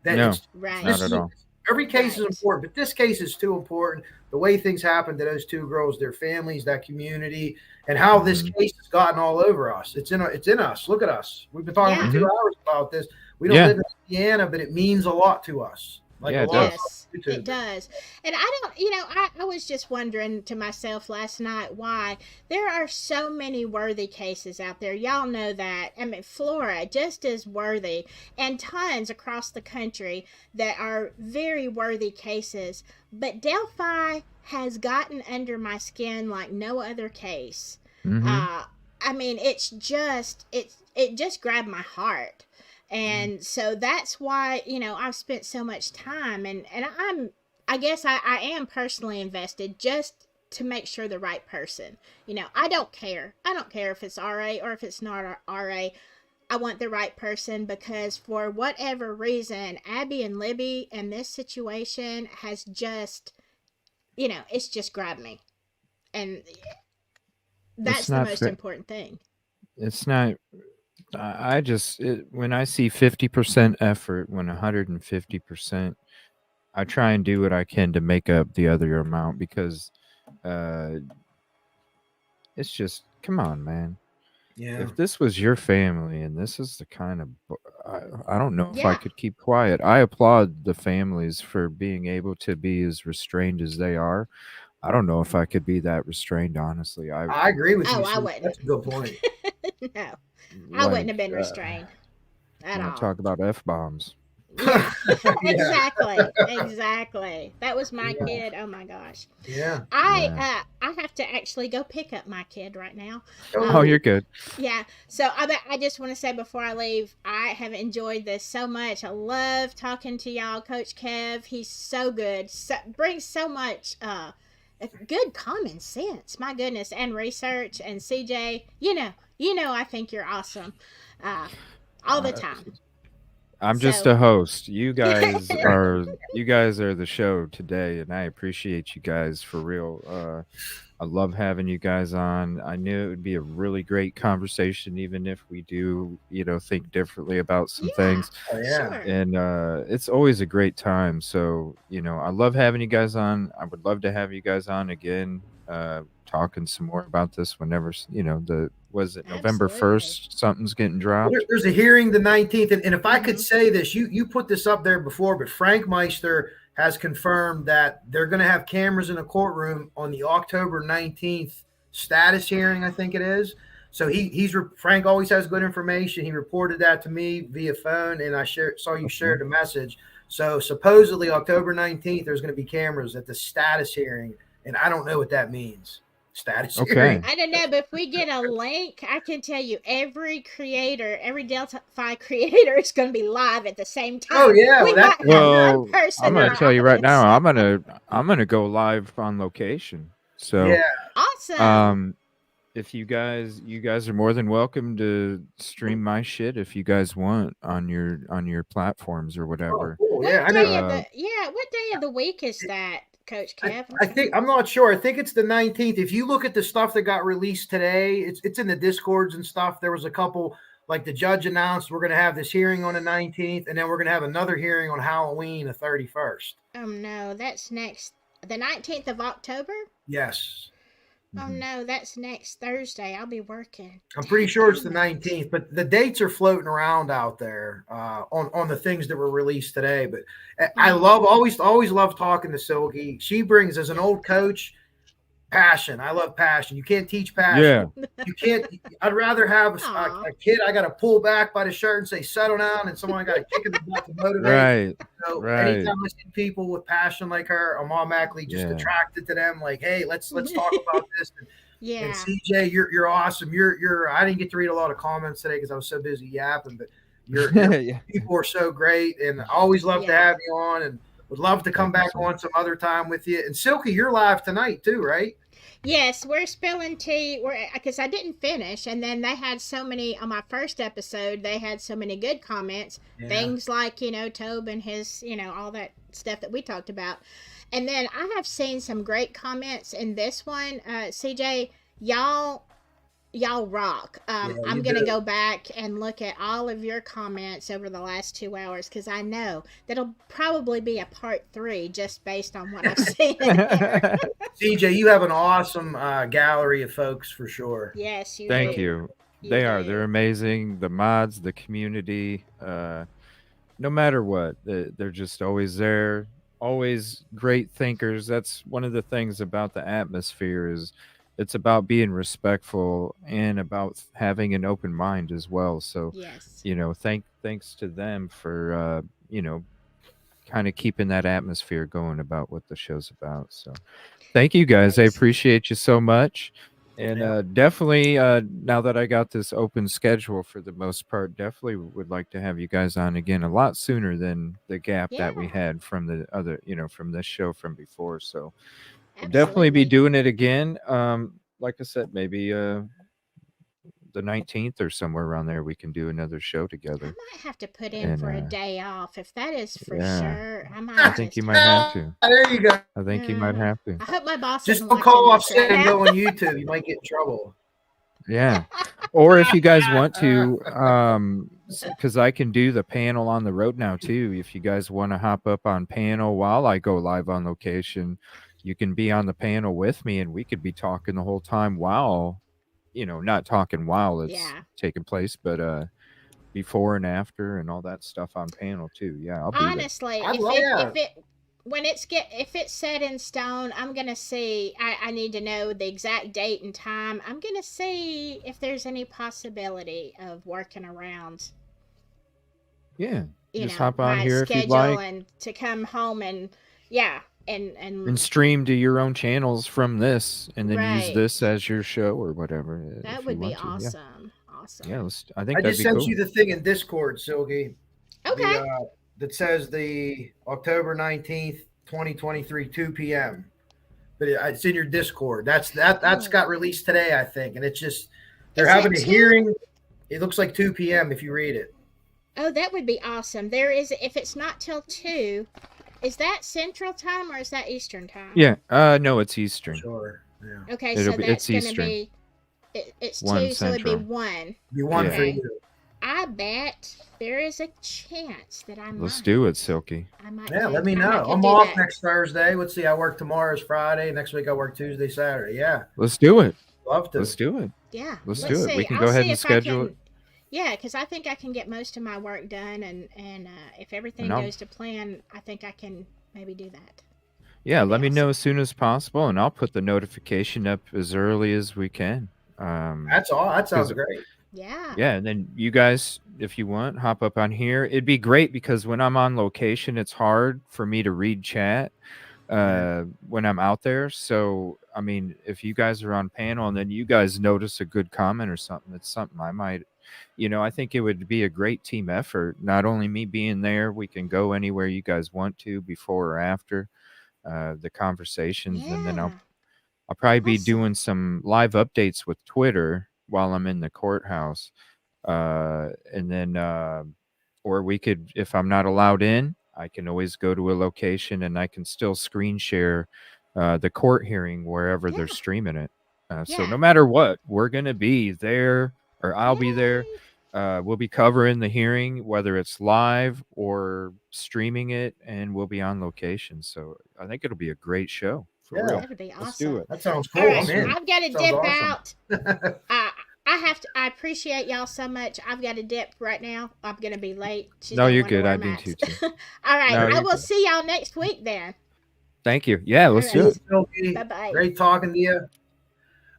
Not at all. Every case is important, but this case is too important. The way things happened to those two girls, their families, that community, and how this case has gotten all over us. It's in us. Look at us. We've been talking for 2 hours about this. We don't live in Indiana, but it means a lot to us. Yes, it does. And I don't, I was just wondering to myself last night why there are so many worthy cases out there. Y'all know that. I mean, Flora just as worthy, and tons across the country that are very worthy cases. But Delphi has gotten under my skin like no other case. I mean, it just grabbed my heart. And so that's why, I've spent so much time and I guess I am personally invested just to make sure the right person, I don't care. I don't care if it's RA or if it's not RA. I want the right person because for whatever reason, Abby and Libby and this situation has just, it's just grabbed me. And that's the most important thing. It's not. When I see 50% effort, when 150%, I try and do what I can to make up the other amount because it's just, come on, man. Yeah. If this was your family and this is the kind of, I don't know if I could keep quiet. I applaud the families for being able to be as restrained as they are. I don't know if I could be that restrained, honestly. I agree with you. I wouldn't. That's a good point. No. I wouldn't have been restrained at all. Talk about F-bombs. Yeah, exactly. That was my kid. Oh my gosh. Yeah. I have to actually go pick up my kid right now. Oh, you're good. Yeah. So I just want to say before I leave, I have enjoyed this so much. I love talking to y'all. Coach Kev, he's so good. Brings so much good common sense. My goodness, and research. And CJ, I think you're awesome all the time. I'm just a host. You guys are the show today, and I appreciate you guys for real. I love having you guys on. I knew it would be a really great conversation, even if we do, think differently about some things. Oh, yeah. Sure. And it's always a great time. So, I love having you guys on. I would love to have you guys on again, talking some more about this whenever, was it November 1st? Something's getting dropped. There's a hearing the 19th. And if I could say this, you put this up there before, but Frank Meister has confirmed that they're going to have cameras in the courtroom on the October 19th status hearing, I think it is. So Frank always has good information. He reported that to me via phone, and I saw you shared the message. So supposedly October 19th, there's going to be cameras at the status hearing, and I don't know what that means. Status hearing. I don't know, but if we get a link, I can tell you every Delphi creator is going to be live at the same time. Oh yeah, I'm going to tell you right now, I'm going to go live on location. So yeah, awesome. If you guys are more than welcome to stream my shit if you guys want on your platforms or whatever. Oh, cool. What day of the week is that, Coach Kev? I'm not sure. I think it's the 19th. If you look at the stuff that got released today, it's in the Discords and stuff. There was a couple, like the judge announced we're going to have this hearing on the 19th, and then we're going to have another hearing on Halloween, the 31st. Oh no, that's the 19th of October? Yes. Oh no, that's next Thursday. I'll be working. I'm pretty sure it's the 19th, but the dates are floating around out there on the things that were released today. But I always love talking to Silky. She brings, as an old coach, passion. I love passion. You can't teach passion. Yeah. You can't. I'd rather have a kid I got to pull back by the shirt and say, settle down, and someone I got to kick in the butt to motivate. Right. So right. Anytime I see people with passion like her, I'm automatically just attracted to them. Like, hey, let's talk about this. And Yeah. And CJ, you're awesome. I didn't get to read a lot of comments today because I was so busy yapping, but your Yeah. people are so great, and I always love to have you on, and would love to come back on some other time with you. And Silky, you're live tonight too, right? Yes, we're spilling tea. Because I didn't finish, and then they had so many on my first episode. They had so many good comments, things like Tobe and his all that stuff that we talked about, and then I have seen some great comments in this one. CJ, y'all rock. I'm gonna go back and look at all of your comments over the last 2 hours because I know that'll probably be a part 3 just based on what I've seen in there. CJ, you have an awesome gallery of folks for sure. Yes, you Thank do. you. They're amazing. The mods, the community, no matter what, they're just always there, always great thinkers. That's one of the things about the atmosphere is it's about being respectful and about having an open mind as well. So, yes, thanks to them for, kind of keeping that atmosphere going about what the show's about. So thank you guys. I appreciate you so much. And definitely, now that I got this open schedule for the most part, definitely would like to have you guys on again a lot sooner than the gap that we had from the other, from this show from before. So we'll definitely be doing it again. Like I said, maybe the 19th or somewhere around there, we can do another show together. I might have to put in for a day off if that is for sure. I think you might have to. There you go. I think you might have to. I hope my boss just don't call off sick and go on YouTube. You might get in trouble. Yeah. Or if you guys want to, because I can do the panel on the road now too. If you guys want to hop up on panel while I go live on location, you can be on the panel with me and we could be talking the whole time while, not talking while it's taking place, but before and after and all that stuff on panel too. Yeah, I'll be honestly, if it's set in stone, I'm gonna see. I need to know the exact date and time. I'm gonna see if there's any possibility of working around. Yeah, just hop on here if you'd like, and to come home and and stream to your own channels from this, and then use this as your show or whatever. That would be awesome. Awesome. Yeah, I just sent you the thing in Discord, Silky. Okay. That says the October 19th, 2023, 2 p.m. But it's in your Discord. That's got released today, I think, and it's just they're having a hearing. It looks like 2 p.m. if you read it. Oh, that would be awesome. There is, if it's not till 2. Is that Central Time or is that Eastern Time? Yeah. No, it's Eastern. Sure. Yeah. Okay, so that's going to be it's 2, so it'd be 1. Be 1 for you. I bet there is a chance that I might. Let's do it, Silky. Let me know. I'm off next Thursday. Let's see. I work tomorrow's Friday. Next week I work Tuesday, Saturday. Yeah. Let's do it. Love to. Let's do it. Yeah. Let's do it. We can go ahead and schedule it. Yeah, because I think I can get most of my work done, and if everything goes to plan, I think I can maybe do that. Yeah, let me know as soon as possible, and I'll put the notification up as early as we can. That's all. That sounds great. Yeah. Yeah, and then you guys, if you want, hop up on here. It'd be great because when I'm on location, it's hard for me to read chat when I'm out there. So, I mean, if you guys are on panel and then you guys notice a good comment or something, it's something I might, I think it would be a great team effort. Not only me being there, we can go anywhere you guys want to before or after the conversations. And then I'll probably be doing some live updates with Twitter while I'm in the courthouse. And then, or we could, if I'm not allowed in, I can always go to a location and I can still screen share the court hearing wherever they're streaming it. So no matter what, we're going to be there, or I'll be there. We'll be covering the hearing, whether it's live or streaming it, and we'll be on location. So I think it'll be a great show. For real. That'd be awesome. Let's do it. That sounds cool. All right, man. I've got to dip out. I appreciate y'all so much. I've got to dip right now. I'm going to be late. No, you're good. I do too. All right. I will see y'all next week then. Thank you. Yeah, let's do it. Bye-bye. Great talking to you.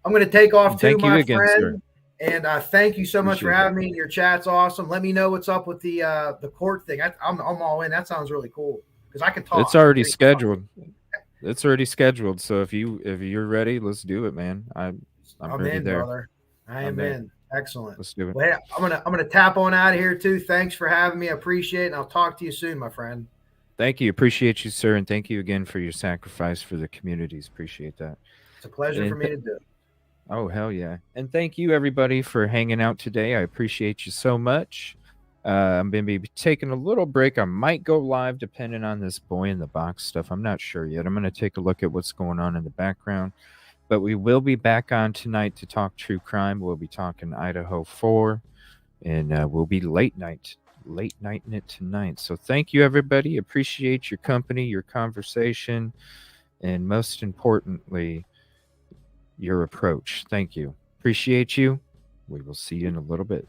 I'm going to take off too, my again, friend. sir. And thank you so much for having me. Your chat's awesome. Let me know what's up with the court thing. I'm all in. That sounds really cool because I can talk. It's already scheduled. It's already scheduled. So if you're ready, let's do it, man. I'm ready in, there. brother. I am I'm in. in. Excellent. Let's do it. Well, hey, I'm gonna tap on out of here too. Thanks for having me. I appreciate it, and I'll talk to you soon, my friend. Thank you. Appreciate you, sir. And thank you again for your sacrifice for the communities. Appreciate that. It's a pleasure for me to do. Oh, hell yeah. And thank you, everybody, for hanging out today. I appreciate you so much. I'm going to be taking a little break. I might go live depending on this boy in the box stuff. I'm not sure yet. I'm going to take a look at what's going on in the background. But we will be back on tonight to talk true crime. We'll be talking Idaho 4. And we'll be late nighting it tonight. So thank you, everybody. Appreciate your company, your conversation, and most importantly, your approach. Thank you. Appreciate you. We will see you in a little bit.